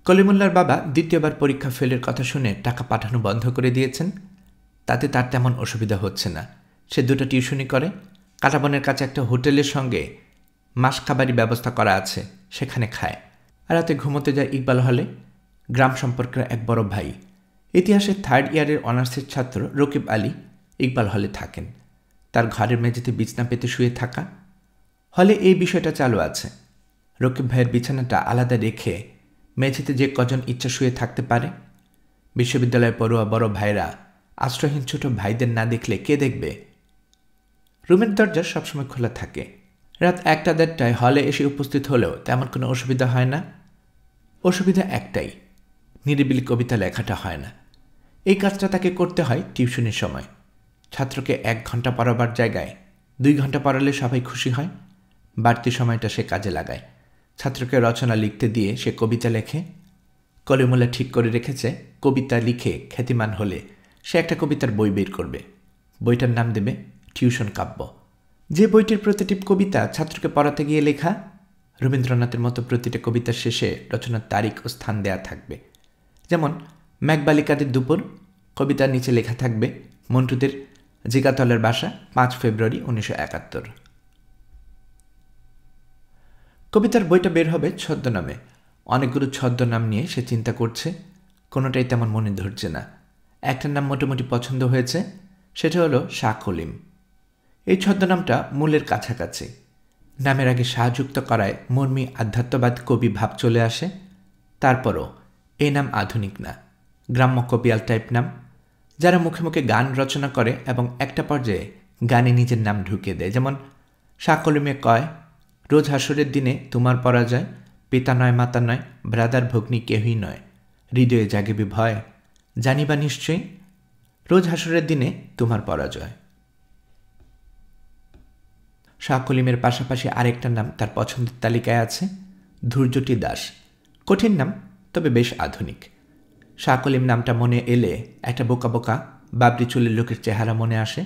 কলিমুল্লার বাবা দ্বিতীয়বার পরীক্ষা ফেলের কথা শুনে টাকা পাঠানো বন্ধ করে দিয়েছেন। তাতে তার তেমন অসুবিধা হচ্ছে না। সে 2টা টিউশনি করে। কাটাবনের কাছে একটা হোটেলের সঙ্গে মাস খাবারই ব্যবস্থা করা আছে, সেখানে খায়। আর রাতে ঘুমোতে যায় ইকবাল হলে। গ্রাম সম্পর্কের এক বড় ভাই, ইতিহাসের 3rd ইয়ারের অনার্সের ছাত্র রকিব আলী ইকবাল হলে থাকেন। তার ঘরের মেঝেতে বিছনা পেতে শুয়ে থাকা। হলে এই বিষয়টা চালু আছে, রকিব ভাইয়ের বিছানাটা আলাদা রেখে মেঝেতে যে কজন ইচ্ছা শুয়ে থাকতে পারে। বিশ্ববিদ্যালয়ের পড়ুয়া বড় ভাইরা আশ্রয়হীন ছোট ভাইদের না দেখলে কে দেখবে? রুমের দরজা সবসময় খোলা থাকে। রাত 1-1:30টায় হলে এসে উপস্থিত হলেও তেমন কোনো অসুবিধা হয় না। অসুবিধা একটাই, নিরিবিলি কবিতা লেখাটা হয় না। এই কাজটা তাকে করতে হয় টিউশনির সময়। ছাত্রকে 1 ঘন্টা পড়াবার জায়গায় 2 ঘন্টা পড়ালে সবাই খুশি হয়। বাড়তি সময়টা সে কাজে লাগায়। ছাত্রকে রচনা লিখতে দিয়ে সে কবিতা লেখে। কলিমুল্লাহ ঠিক করে রেখেছে কবিতা লিখে খ্যাতিমান হলে সে একটা কবিতার বই বের করবে। বইটার নাম দেবে টিউশন কাব্য। যে বইটির প্রতিটি কবিতা ছাত্রকে পড়াতে গিয়ে লেখা। রবীন্দ্রনাথের মতো প্রতিটা কবিতার শেষে রচনার তারিখ ও স্থান দেয়া থাকবে। যেমন মেঘবালিকাদের দুপুর কবিতার নিচে লেখা থাকবে মন্টুদের জিগাতলের বাসা 5 ফেব্রুয়ারি 1971। কবিতার বইটা বের হবে ছদ্মনামে। অনেকগুলো ছদ্মনাম নিয়ে সে চিন্তা করছে, কোনোটাই তেমন মনে ধরছে না। একটার নাম মোটামুটি পছন্দ হয়েছে, সেটা হলো শাহ কলিম। এই ছদ্মনামটা মূলের কাছাকাছি। নামের আগে শাহ যুক্ত করায় মর্মী আধ্যাত্মবাদ কবি ভাব চলে আসে। তারপরও এই নাম আধুনিক না, গ্রাম্য কবিয়াল টাইপ নাম। যারা মুখে মুখে গান রচনা করে এবং একটা পর্যায়ে গানে নিজের নাম ঢুকিয়ে দেয়। যেমন শাহ কলিমে কয়, রোজ হাসরের দিনে তোমার পরাজয়, পিতা নয় মাতা নয় ব্রাদার ভগ্নী কেহই নয়, হৃদয়ে জাগিবি ভয়, জানিবা নিশ্চয়ই রোজ হাসরের দিনে তোমার পরাজয়। শাহ কলিমের পাশাপাশি আরেকটা নাম তার পছন্দের তালিকায় আছে, ধৈর্যটি দাস। কঠিন নাম, তবে বেশ আধুনিক। শাহ কলিম নামটা মনে এলে একটা বোকা বোকা বাবরি চুলের লোকের চেহারা মনে আসে।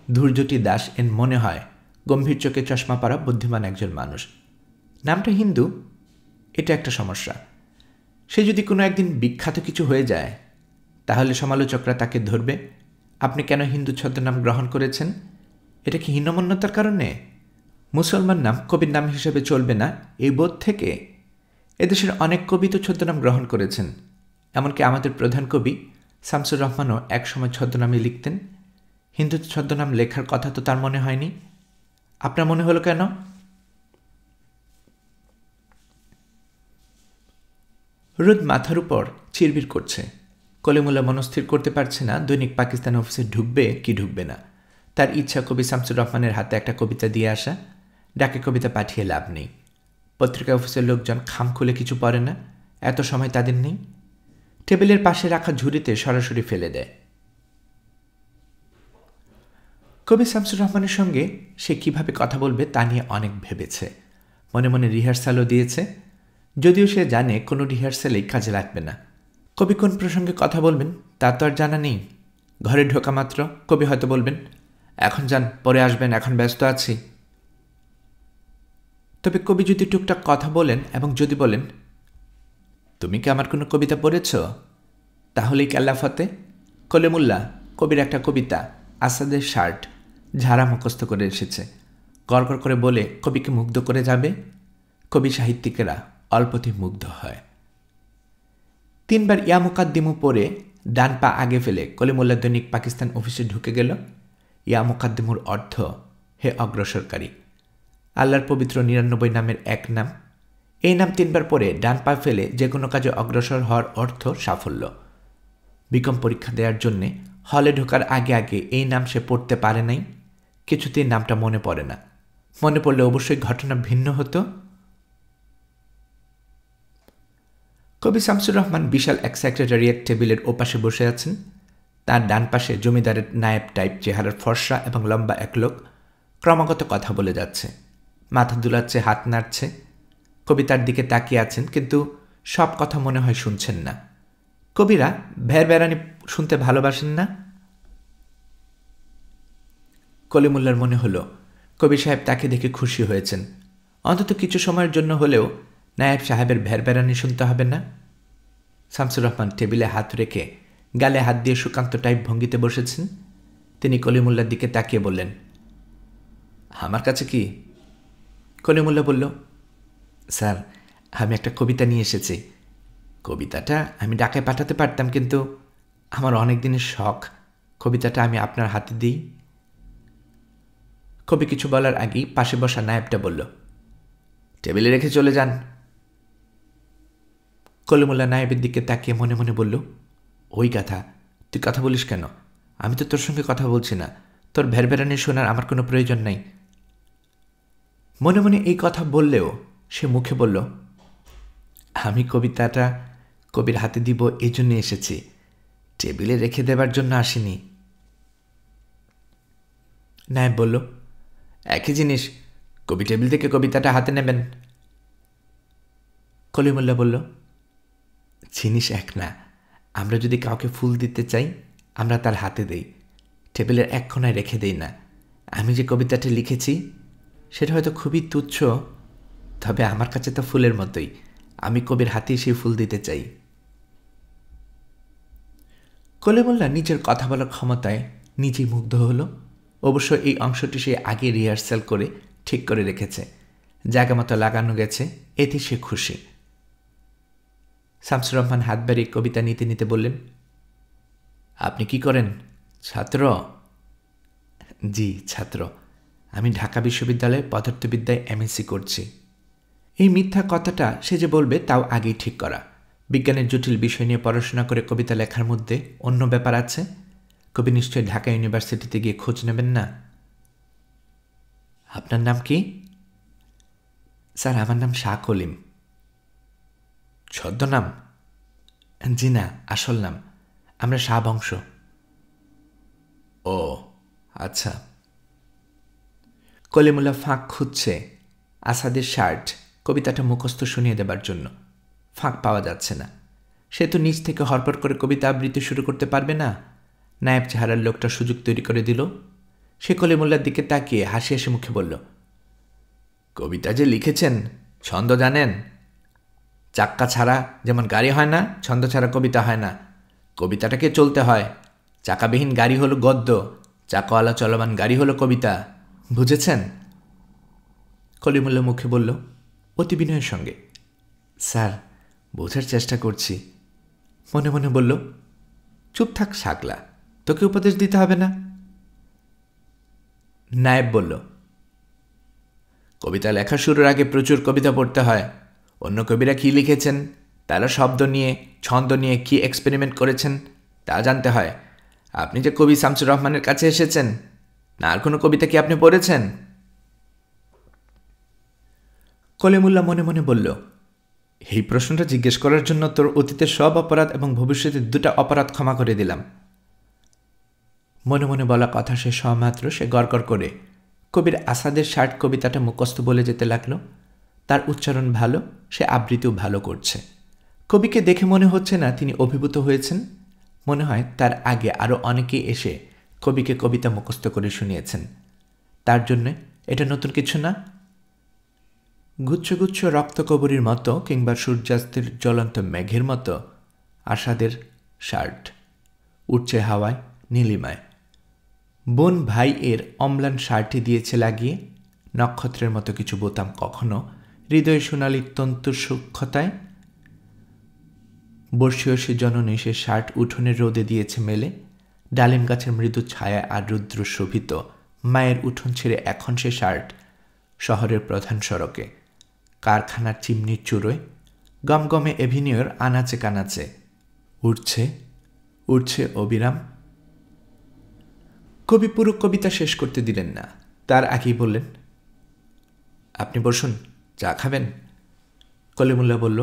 ধৈর্যটি দাস এর মনে হয় গম্ভীর চোখে চশমা পরা বুদ্ধিমান একজন মানুষ। নামটা হিন্দু, এটা একটা সমস্যা। সে যদি কোনো একদিন বিখ্যাত কিছু হয়ে যায়, তাহলে সমালোচকরা তাকে ধরবে, আপনি কেন হিন্দু ছদ্মনাম গ্রহণ করেছেন? এটা কি হীনমন্যতার কারণে? মুসলমান নাম কবির নাম হিসেবে চলবে না, এই বোধ থেকে এদেশের অনেক কবি তো ছদ্মনাম গ্রহণ করেছেন। এমনকি আমাদের প্রধান কবি শামসুর রহমানও একসময় ছদ্মনামে লিখতেন। হিন্দু ছদ্মনাম লেখার কথা তো তার মনে হয়নি। আপনার মনে হলো কেন? রোদ মাথার উপর চিরবির করছে। কলিমুল্লাহ মনস্থির করতে পারছে না দৈনিক পাকিস্তান অফিসে ঢুকবে কি ঢুকবে না। তার ইচ্ছা কবি শামসুর রহমানের হাতে একটা কবিতা দিয়ে আসা। ডাকে কবিতা পাঠিয়ে লাভ নেই। পত্রিকা অফিসের লোকজন খাম খুলে কিছু পড়ে না, এত সময় তাদের নেই। টেবিলের পাশে রাখা ঝুড়িতে সরাসরি ফেলে দেয়। কবি শামসুর রহমানের সঙ্গে সে কিভাবে কথা বলবে তা নিয়ে অনেক ভেবেছে। মনে মনে রিহার্সালও দিয়েছে, যদিও সে জানে কোনো রিহার্সালেই কাজে লাগবে না। কবি কোন প্রসঙ্গে কথা বলবেন তা তো আর জানা নেই। ঘরে ঢোকা মাত্র কবি হয়তো বলবেন, এখন যান, পরে আসবেন, এখন ব্যস্ত আছি। তবে কবি যদি টুকটাক কথা বলেন এবং যদি বলেন, তুমি কি আমার কোনো কবিতা পড়েছ, তাহলেই কেল্লাফতে। কলিমুল্লাহ কবির একটা কবিতা আসাদের শার্ট ঝাড়া মুখস্থ করে এসেছে। গড়গড় করে বলে কবিকে মুগ্ধ করে যাবে। কবি সাহিত্যিকেরা অল্পতেই মুগ্ধ হয়। 3 বার ইয়া মুকাদ্দিমু পড়ে ডান পা আগে ফেলে কলিমুল্লাহ দৈনিক পাকিস্তান অফিসে ঢুকে গেল। ইয়া মুকাদ্দিমুর অর্থ হে অগ্রসরকারী। আল্লাহর পবিত্র 99 নামের এক নাম। এই নাম 3 বার পরে ডান পা ফেলে যে কোনো কাজে অগ্রসর হওয়ার অর্থ সাফল্য। বিকম পরীক্ষা দেওয়ার জন্যে হলে ঢোকার আগে আগে এই নাম সে পড়তে পারে নাই। কিছুতেই নামটা মনে পড়ে না। মনে পড়লে অবশ্যই ঘটনা ভিন্ন হতো। কবি শামসুর রহমান বিশাল এক সেক্রেটারিয়েট টেবিলের ওপাশে বসে আছেন। তার ডান পাশে জমিদারের নায়েব টাইপ চেহারার ফর্সা এবং লম্বা এক লোক ক্রমাগত কথা বলে যাচ্ছে। মাথা দুলাচ্ছে, হাত নাড়ছে। কবি তার দিকে তাকিয়ে আছেন, কিন্তু সব কথা মনে হয় শুনছেন না। কবিরা ভেড়বেড়ানি শুনতে ভালোবাসেন না। কলিমুল্লার মনে হলো কবি সাহেব তাকে দেখে খুশি হয়েছেন। অন্তত কিছু সময়ের জন্য হলেও নায়েব সাহেবের ভেড়বেড়ানি শুনতে হবে না। শামসুর রহমান টেবিলে হাত রেখে গালে হাত দিয়ে সুকান্ত টাইপ ভঙ্গিতে বসেছেন। তিনি কলিমুল্লার দিকে তাকিয়ে বললেন, আমার কাছে কি? কলিমুল্লাহ বলল, স্যার, আমি একটা কবিতা নিয়ে এসেছি। কবিতাটা আমি ঢাকায় পাঠাতে পারতাম, কিন্তু আমার অনেক দিনের শখ কবিতাটা আমি আপনার হাতে দিই। কবি কিছু বলার আগেই পাশে বসা নায়েবটা বলল, টেবিলে রেখে চলে যান। কলিমুল্লাহ নায়েবের দিকে তাকিয়ে মনে মনে বলল, ওই কথা, তুই কথা বলিস কেন? আমি তো তোর সঙ্গে কথা বলছি না। তোর ভেড়বেড়ানি শোনার আমার কোনো প্রয়োজন নাই। মনে মনে এই কথা বললেও সে মুখে বলল, আমি কবিতাটা কবির হাতে দিব এই জন্য এসেছি, টেবিলে রেখে দেবার জন্য আসিনি। নায়েব বলল, একই জিনিস, কবি টেবিল থেকে কবিতাটা হাতে নেবেন। কলিমুল্লাহ বলল, জিনিস এক না, আমরা যদি কাউকে ফুল দিতে চাই আমরা তার হাতে দেই, টেবিলের এক কোণায় রেখে দেই না। আমি যে কবিতাটা লিখেছি সেটা হয়তো খুবই তুচ্ছ, তবে আমার কাছে তো ফুলের মতোই, আমি কবির হাতেই সেই ফুল দিতে চাই। কলিমুল্লাহ নিজের কথা বলার ক্ষমতায় নিজেই মুগ্ধ হলো। অবশ্য এই অংশটি সে আগে রিহার্সাল করে ঠিক করে রেখেছে, জায়গা মতো লাগানো গেছে, এতে সে খুশি। শামসুর রহমান হাত বাড়িয়ে কবিতা নিতে নিতে বললেন, আপনি কি করেন, ছাত্র? জি ছাত্র, আমি ঢাকা বিশ্ববিদ্যালয়ে পদার্থবিদ্যায় এমএসসি করছি। এই মিথ্যা কথাটা সে যে বলবে তাও আগেই ঠিক করা। বিজ্ঞানের জটিল বিষয় নিয়ে পড়াশোনা করে কবিতা লেখার মধ্যে অন্য ব্যাপার আছে। কবি নিশ্চয়ই ঢাকা ইউনিভার্সিটিতে গিয়ে খোঁজ নেবেন না। আপনার নাম কি? স্যার, আমার নাম শাহ কলিম। ছদ্মনাম? জি না, আসল নাম। আমরা শাহ বংশ। ও আচ্ছা। কলিমুল্লাহ ফাঁক খুঁজছে আসাদের শার্ট কবিতাটা মুখস্থ শুনিয়ে দেবার জন্য। ফাঁক পাওয়া যাচ্ছে না। সে তো নিজ থেকে হরপর করে কবিতা আবৃত্তি শুরু করতে পারবে না। নায়েব চেহারার লোকটা সুযোগ তৈরি করে দিল। সে কলিমুল্লার দিকে তাকিয়ে হাসি হাসি মুখে বলল, কবিতা যে লিখেছেন ছন্দ জানেন? চাক্কা ছাড়া যেমন গাড়ি হয় না, ছন্দ ছাড়া কবিতা হয় না। কবিতাটাকে চলতে হয়। চাকাবিহীন গাড়ি হলো গদ্য, চাকাওয়ালা চলমান গাড়ি হলো কবিতা। বুঝেছেন? কলিমুল্লাহ মুখে বলল অতি বিনয়ের সঙ্গে, স্যার বোঝার চেষ্টা করছি। মনে মনে বলল, চুপ থাক শাকলা, তোকে উপদেশ দিতে হবে না। নায়েব বলল, কবিতা লেখা শুরুর আগে প্রচুর কবিতা পড়তে হয়। অন্য কবিরা কি লিখেছেন, তারা শব্দ নিয়ে ছন্দ নিয়ে কি এক্সপেরিমেন্ট করেছেন তা জানতে হয়। আপনি যে কবি শামসুর রহমানের কাছে এসেছেন, না আর কোনো কবিতা কি আপনি পড়েছেন? কলিমুল্লাহ মনে মনে বলল, এই প্রশ্নটা জিজ্ঞেস করার জন্য তোর অতীতের সব অপরাধ এবং ভবিষ্যতের 2টা অপরাধ ক্ষমা করে দিলাম। মনে মনে বলা কথা শেষ হওয়া মাত্র সে গড়গড় করে কবির আসাদের শার্ট কবিতাটা মুখস্থ বলে যেতে লাগলো। তার উচ্চারণ ভালো, সে আবৃত্তিও ভালো করছে। কবিকে দেখে মনে হচ্ছে না তিনি অভিভূত হয়েছেন। মনে হয় তার আগে আরও অনেকেই এসে কবিকে কবিতা মুখস্থ করে শুনিয়েছেন। তার জন্যে এটা নতুন কিছু না। গুচ্ছ গুচ্ছ রক্তকবরীর মতো কিংবা সূর্যাস্তের জ্বলন্ত মেঘের মতো আসাদের শার্ট উঠছে হাওয়ায় নীলিমায়। বোন ভাই এর অম্লান শার্টে দিয়েছে লাগিয়ে নক্ষত্রের মতো কিছু বোতাম, কখনো হৃদয় সোনালী তন্তুর সূক্ষ্মতায়। বর্ষীয় সে জননী সে শার্ট উঠোনের রোদে দিয়েছে মেলে। ডালিম গাছের মৃদু ছায়া আর রুদ্র শোভিত মায়ের উঠোন ছেড়ে এখন সে শার্ট শহরের প্রধান সড়কে, কারখানার চিমনির চুড়োয়, গমগমে এভিনিউর আনাচে কানাচে উঠছে উঠছে অবিরাম। কবি পুরো কবিতা শেষ করতে দিলেন না, তার আগেই বললেন, আপনি বসুন, চা খাবেন? কলিমুল্লাহ বলল,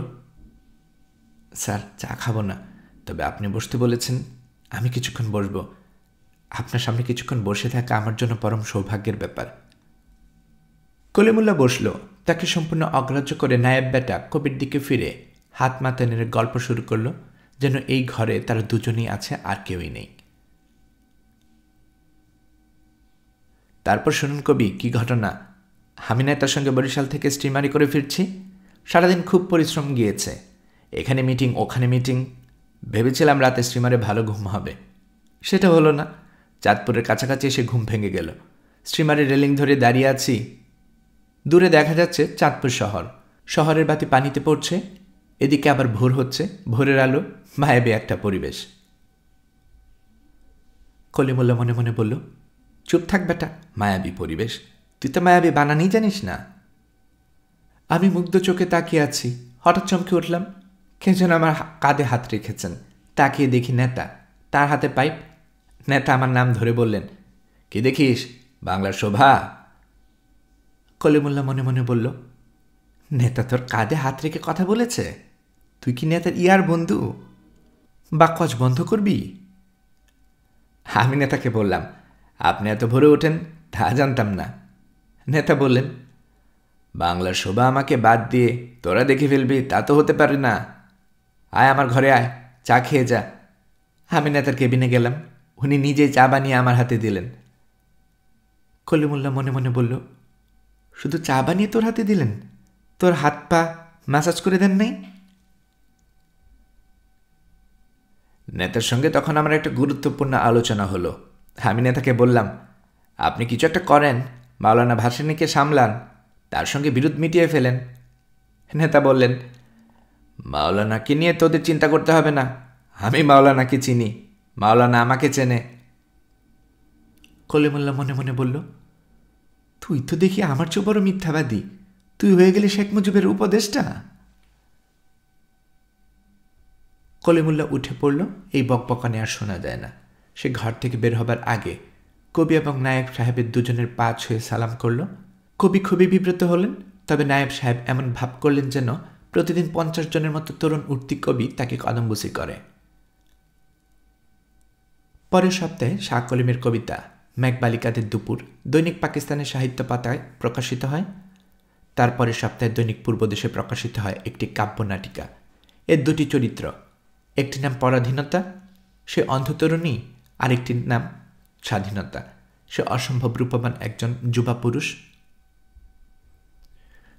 স্যার চা খাবো না, তবে আপনি বসতে বলেছেন, আমি কিছুক্ষণ বসব। আপনার সামনে কিছুক্ষণ বসে থাকা আমার জন্য পরম সৌভাগ্যের ব্যাপার। কলিমুল্লাহ বসল। তাকে সম্পূর্ণ অগ্রাহ্য করে নায়েব বেটা কবির দিকে ফিরে হাত মাথা নেড়ে গল্প শুরু করল, যেন এই ঘরে তারা দুজনেই আছে, আর কেউই নেই। তারপর শুনুন কবি, কি ঘটনা। আমি না তার সঙ্গে বরিশাল থেকে স্টিমারি করে ফিরছি। সারাদিন খুব পরিশ্রম গিয়েছে, এখানে মিটিং ওখানে মিটিং। ভেবেছিলাম রাতে স্টিমারে ভালো ঘুম হবে, সেটা হলো না। চাঁদপুরের কাছাকাছি এসে ঘুম ভেঙে গেল। স্টিমারের রেলিং ধরে দাঁড়িয়ে আছি, দূরে দেখা যাচ্ছে চাঁদপুর শহর। শহরের বাতি পানিতে পড়ছে, এদিকে আবার ভোর হচ্ছে, ভোরের আলো, মায়াবী একটা পরিবেশ। কলিমুল্লাহ মনে মনে বলল, চুপ থাক বেটা, মায়াবী পরিবেশ, তুই তো মায়াবী বানানি জানিস না। আমি মুগ্ধ চোখে তাকিয়ে আছি, হঠাৎ চমকে উঠলাম। কে যেন আমার কাঁধে হাত রেখেছেন। তাকিয়ে দেখি নেতা, তার হাতে পাইপ। নেতা আমার নাম ধরে বললেন, কি দেখিস, বাংলার শোভা? কলিমুল্লাহ মনে মনে বলল, নেতা তোর কাঁধে হাত রেখে কথা বলেছে? তুই কি নেতার ইয়ার বন্ধু? বাক্যাজ বন্ধ করবি? আমি নেতাকে বললাম, আপনি এত ভোরে ওঠেন তা জানতাম না। নেতা বললেন, বাংলার শোভা আমাকে বাদ দিয়ে তোরা দেখে ফেলবি তা তো হতে পারে না। আয় আমার ঘরে আয়, চা খেয়ে যা। আমি নেতার কেবিনে গেলাম, উনি নিজেই চা বানিয়ে আমার হাতে দিলেন। কলিমুল্লাহ মনে মনে বলল, শুধু চা বানিয়ে তোর হাতে দিলেন? তোর হাত পা ম্যাসাজ করে দেন নাই? নেতার সঙ্গে তখন আমার একটা গুরুত্বপূর্ণ আলোচনা হলো। আমি নেতাকে বললাম, আপনি কিছু একটা করেন, মাওলানা ভাসানীকে সামলান, তার সঙ্গে বিরোধ মিটিয়ে ফেলেন। নেতা বললেন, মাওলানাকে নিয়ে তোদের চিন্তা করতে হবে না, আমি মাওলানাকে চিনি, মাওলানা আমাকে চেনে। কলিমুল্লাহ মনে মনে বলল, তুই তো দেখি আমার চেয়ে বড় মিথ্যাবাদী, তুই হয়ে গেলি শেখ মুজিবের উপদেষ্টা। কলিমুল্লাহ উঠে পড়ল, এই বকবকানি আর শোনা যায় না। সে ঘর থেকে বের হবার আগে কবি এবং নায়েব সাহেবের দুজনের পা ছুঁয়ে সালাম করল। কবি খুবই বিব্রত হলেন, তবে নায়েব সাহেব এমন ভাব করলেন যেন প্রতিদিন 50 জনের মতো তরুণ উঠতি কবি তাকে কদমবুসি করে। পরের সপ্তাহে শাহ কলিমের কবিতা মেঘবালিকাদের দুপুর দৈনিক পাকিস্তানের সাহিত্য পাতায় প্রকাশিত হয়। তারপরের সপ্তাহে দৈনিক পূর্বদেশে প্রকাশিত হয় একটি কাব্য নাটিকা। এর দুটি চরিত্র, একটি নাম পরাধীনতা, সে অন্ধতরুণী, আরেকটির নাম স্বাধীনতা, সে অসম্ভব রূপবান একজন যুবা পুরুষ।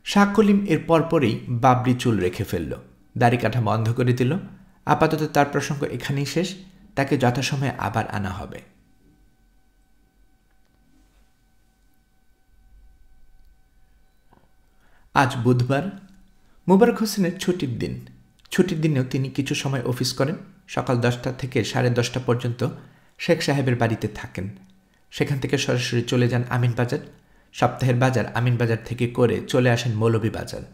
শাহ কলিম এর পরপরেই বাবরি চুল রেখে ফেলল, দাড়ি কাটা বন্ধ করে দিল। আপাতত তার প্রসঙ্গ এখানেই শেষ, তাকে যথাসময়ে আবার আনা হবে। আজ বুধবার, মুবারক হোসেনের ছুটির দিন। ছুটির দিনেও তিনি কিছু সময় অফিস করেন। সকাল 10টা থেকে 10:30 পর্যন্ত শেখ সাহেবের বাড়িতে থাকেন। সেখান থেকে সরাসরি চলে যান আমিনবাজার। সপ্তাহের বাজার আমিনবাজার থেকে করে চলে আসেন মৌলভীবাজার।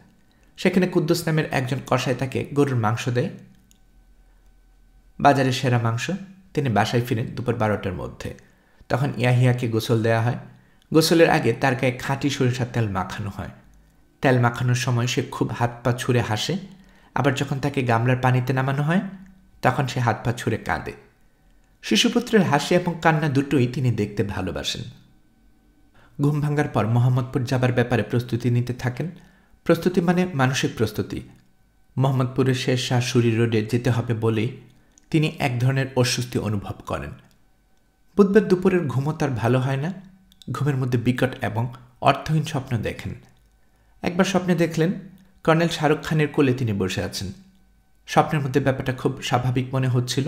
সেখানে কুদ্দুস নামের একজন কসাই তাকে গরুর মাংস দেয়, বাজারের সেরা মাংস। তিনি বাসায় ফিরেন দুপুর 12টার মধ্যে। তখন ইয়াহিয়াকে গোসল দেওয়া হয়। গোসলের আগে তার গায়ে খাঁটি সরিষার তেল মাখানো হয়। তেল মাখানোর সময় সে খুব হাত পা ছুঁড়ে হাসে, আবার যখন তাকে গামলার পানিতে নামানো হয় তখন সে হাত পা ছুঁড়ে কাঁদে। শিশুপুত্রের হাসি এবং কান্না দুটোই তিনি দেখতে ভালোবাসেন। ঘুম ভাঙার পর মোহাম্মদপুর যাবার ব্যাপারে প্রস্তুতি নিতে থাকেন। প্রস্তুতি মানে মানসিক প্রস্তুতি। মোহাম্মদপুরের শেষ শাহ সুরি রোডে যেতে হবে বলেই তিনি এক ধরনের অস্বস্তি অনুভব করেন। বুধবার দুপুরের ঘুমও তার ভালো হয় না। ঘুমের মধ্যে বিকট এবং অর্থহীন স্বপ্ন দেখেন। একবার স্বপ্নে দেখলেন কর্নেল শাহরুখ খানের কোলে তিনি বসে আছেন। স্বপ্নের মধ্যে ব্যাপারটা খুব স্বাভাবিক মনে হচ্ছিল,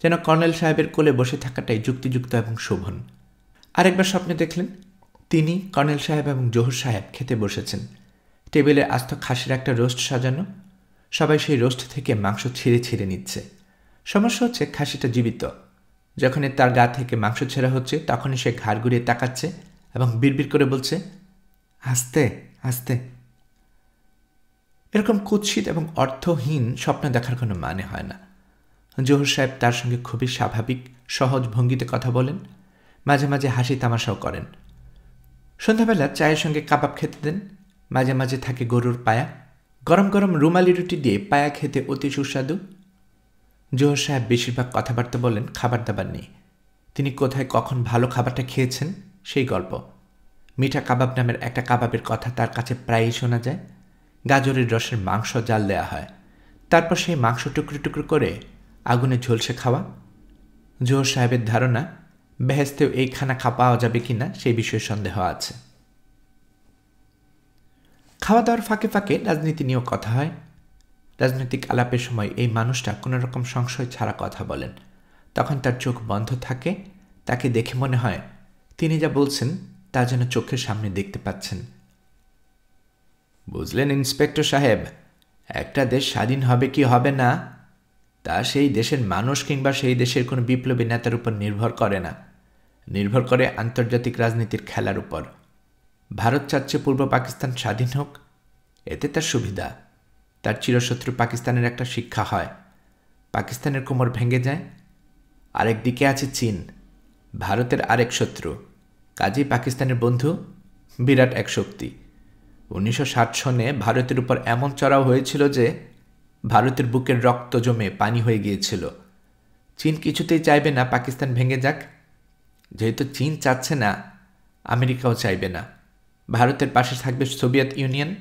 যেন কর্নেল সাহেবের কোলে বসে থাকাটাই যুক্তিযুক্ত এবং শোভন। আরেকবার স্বপ্নে দেখলেন তিনি, কর্নেল সাহেব এবং জহুর সাহেব খেতে বসেছেন। টেবিলে আস্ত খাসির একটা রোস্ট সাজানো। সবাই সেই রোস্ট থেকে মাংস ছিঁড়ে ছিঁড়ে নিচ্ছে। সমস্যা হচ্ছে খাসিটা জীবিত। যখনই তার গা থেকে মাংস ছেঁড়া হচ্ছে তখনই সে ঘাড় ঘুরিয়ে তাকাচ্ছে এবং বিড়বিড় করে বলছে, আস্তে আস্তে। এরকম কুৎসিত এবং অর্থহীন স্বপ্ন দেখার কোনো মানে হয় না। জহুর সাহেব তার সঙ্গে খুবই স্বাভাবিক সহজ ভঙ্গিতে কথা বলেন, মাঝে মাঝে হাসি তামাশাও করেন। সন্ধ্যাবেলা চায়ের সঙ্গে কাবাব খেতে দেন। মাঝে মাঝে থাকে গরুর পায়া। গরম গরম রুমালি রুটি দিয়ে পায়া খেতে অতি সুস্বাদু। জহুর সাহেব বেশিরভাগ কথাবার্তা বলেন খাবার দাবার নিয়ে। তিনি কোথায় কখন ভালো খাবারটা খেয়েছেন সেই গল্প। মিঠা কাবাব নামের একটা কাবাবের কথা তার কাছে প্রায়ই শোনা যায়। গাজরের রসের মাংস জাল দেওয়া হয়, তারপর সেই মাংস টুকরো টুকরো করে আগুনে ঝলসে খাওয়া। জহুর সাহেবের ধারণা বেহেস্তেও এই খানা পাওয়া যাবে কিনা সেই বিষয়ে সন্দেহ আছে। খাওয়া দাওয়ার ফাঁকে ফাঁকে রাজনীতি নিয়েও কথা হয়। রাজনৈতিক আলাপের সময় এই মানুষটা কোনো রকম সংশয় ছাড়া কথা বলেন। তখন তার চোখ বন্ধ থাকে। তাকে দেখে মনে হয় তিনি যা বলছেন তা যেন চোখের সামনে দেখতে পাচ্ছেন। বুঝলেন ইন্সপেক্টর সাহেব, একটা দেশ স্বাধীন হবে কি হবে না তা সেই দেশের মানুষ কিংবা সেই দেশের কোনো বিপ্লবী নেতার উপর নির্ভর করে না, নির্ভর করে আন্তর্জাতিক রাজনীতির খেলার উপর। ভারত চাচ্ছে পূর্ব পাকিস্তান স্বাধীন হোক, এতে তার সুবিধা। তার চিরশত্রু পাকিস্তানের একটা শিক্ষা হয়, পাকিস্তানের কোমর ভেঙে যায়। আরেক দিকে আছে চীন, ভারতের আরেক শত্রু। কাজেই পাকিস্তানের বন্ধু বিরাট এক শক্তি। 1960 সনে ভারতের উপর এমন চড়াও হয়েছিল যে ভারতের বুকের রক্ত জমে পানি হয়ে গিয়েছিল। চীন কিছুতেই চাইবে না পাকিস্তান ভেঙে যাক। যেহেতু চীন চাচ্ছে না, আমেরিকাও চাইবে না। ভারতের পাশে থাকবে সোভিয়েত ইউনিয়ন।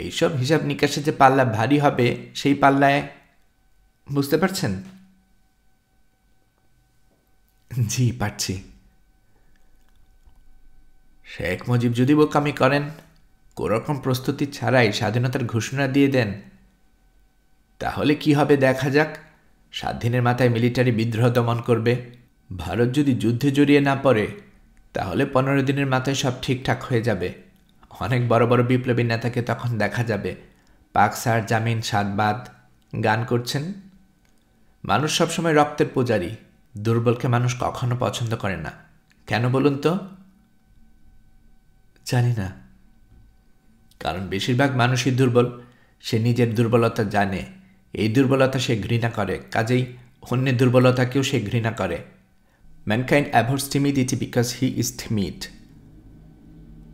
এইসব হিসাব নিকাশে যে পাল্লা ভারী হবে, সেই পাল্লায়, বুঝতে পারছেন? জি, পারছি। শেখ মুজিব যদি বোকামি করেন, কোনোরকম প্রস্তুতি ছাড়াই স্বাধীনতার ঘোষণা দিয়ে দেন, তাহলে কি হবে দেখা যাক। 7 দিনের মাথায় মিলিটারি বিদ্রোহ দমন করবে। ভারত যদি যুদ্ধে জড়িয়ে না পড়ে, তাহলে 15 দিনের মাথায় সব ঠিকঠাক হয়ে যাবে। অনেক বড় বড় বিপ্লবী নেতাকে তখন দেখা যাবে পাক সার জামিন সাতবাদ গান করছেন। মানুষ সবসময় রক্তের পূজারী। দুর্বলকে মানুষ কখনো পছন্দ করে না। কেন বলুন তো? জানি না। কারণ বেশিরভাগ মানুষই দুর্বল। সে নিজের দুর্বলতা জানে। এই দুর্বলতা সে ঘৃণা করে, কাজেই অন্যের দুর্বলতাকেও সে ঘৃণা করে। Mankind avoids timidity because he is timid.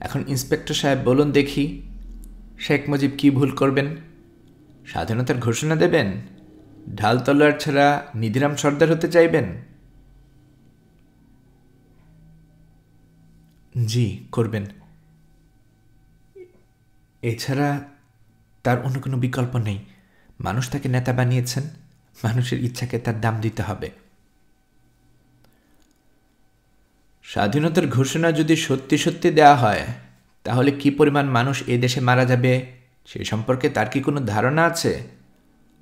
এখন ইন্সপেক্টর সাহেব বলুন দেখি, শেখ মুজিব কি ভুল করবেন? স্বাধীনতার ঘোষণা দেবেন? ঢাল তলোয়ার ছাড়া নিধিরাম সর্দার হতে চাইবেন? জি, করবেন। এছাড়া তার অন্য কোনো বিকল্প নেই। মানুষ তাকে নেতা বানিয়েছেন। মানুষের ইচ্ছাকে তার দাম দিতে হবে। স্বাধীনতার ঘোষণা যদি সত্যি সত্যি দেওয়া হয়, তাহলে কি পরিমাণ মানুষ এ দেশে মারা যাবে সে সম্পর্কে তার কি কোনো ধারণা আছে?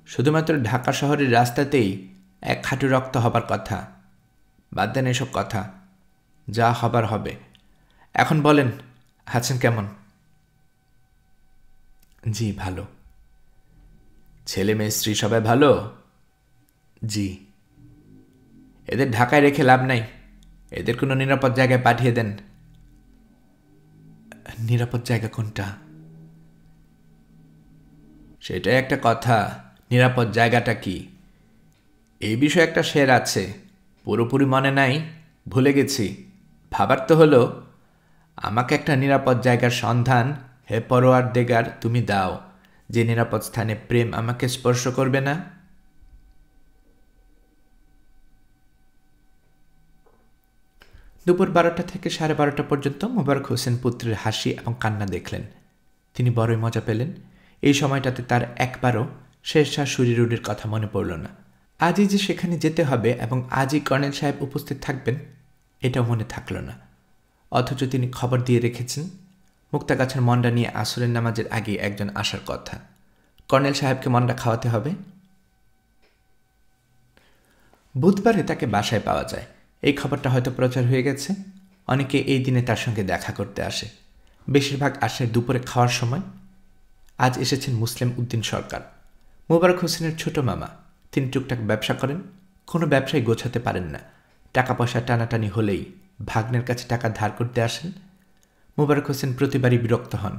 শুধুমাত্র ঢাকা শহরের রাস্তাতেই 1 হাঁটু রক্ত হবার কথা। বাদ দেন এসব কথা, যা হবার হবে। এখন বলেন, আছেন কেমন? জি, ভালো। ছেলে মেয়ে স্ত্রী সবাই ভালো? জি। এদের ঢাকায় রেখে লাভ নাই। এদের কোনো নিরাপদ জায়গায় পাঠিয়ে দেন। নিরাপদ জায়গা কোনটা? সেটাই একটা কথা। নিরাপদ জায়গাটা কি? এই বিষয়ে একটা শের আছে, পুরোপুরি মনে নাই, ভুলে গেছি। ভাবার তো হলো, আমাকে একটা নিরাপদ জায়গার সন্ধান হে পরওয়ারদিগার তুমি দাও, যে নিরাপদ স্থানে প্রেম আমাকে স্পর্শ করবে না। দুপুর 12টা থেকে 12:30 পর্যন্ত মোবারক হোসেন পুত্রের হাসি এবং কান্না দেখলেন। তিনি বড়ই মজা পেলেন। এই সময়টাতে তার একবারও শেরশাহ সুরি-রুডির কথা মনে পড়ল না। আজই যে সেখানে যেতে হবে এবং আজই কর্নেল সাহেব উপস্থিত থাকবেন, এটাও মনে থাকল না। অথচ তিনি খবর দিয়ে রেখেছেন মুক্তাগাছার মন্ডা নিয়ে আসরের নামাজের আগে একজন আসার কথা। কর্নেল সাহেবকে মন্ডা খাওয়াতে হবে। বুধবারে তাকে বাসায় পাওয়া যায়। এই খবরটা হয়তো প্রচার হয়ে গেছে। অনেকে এই দিনে তার সঙ্গে দেখা করতে আসে। বেশিরভাগ আসে দুপুরে খাওয়ার সময়। আজ এসেছেন মুসলিম উদ্দিন সরকার, মোবারক হোসেনের ছোট মামা। তিনি টুকটাক ব্যবসা করেন। কোনো ব্যবসায় গোছাতে পারেন না। টাকা পয়সা টানাটানি হলেই ভাগ্নের কাছে টাকা ধার করতে আসেন। মোবারক হোসেন প্রতিবারই বিরক্ত হন,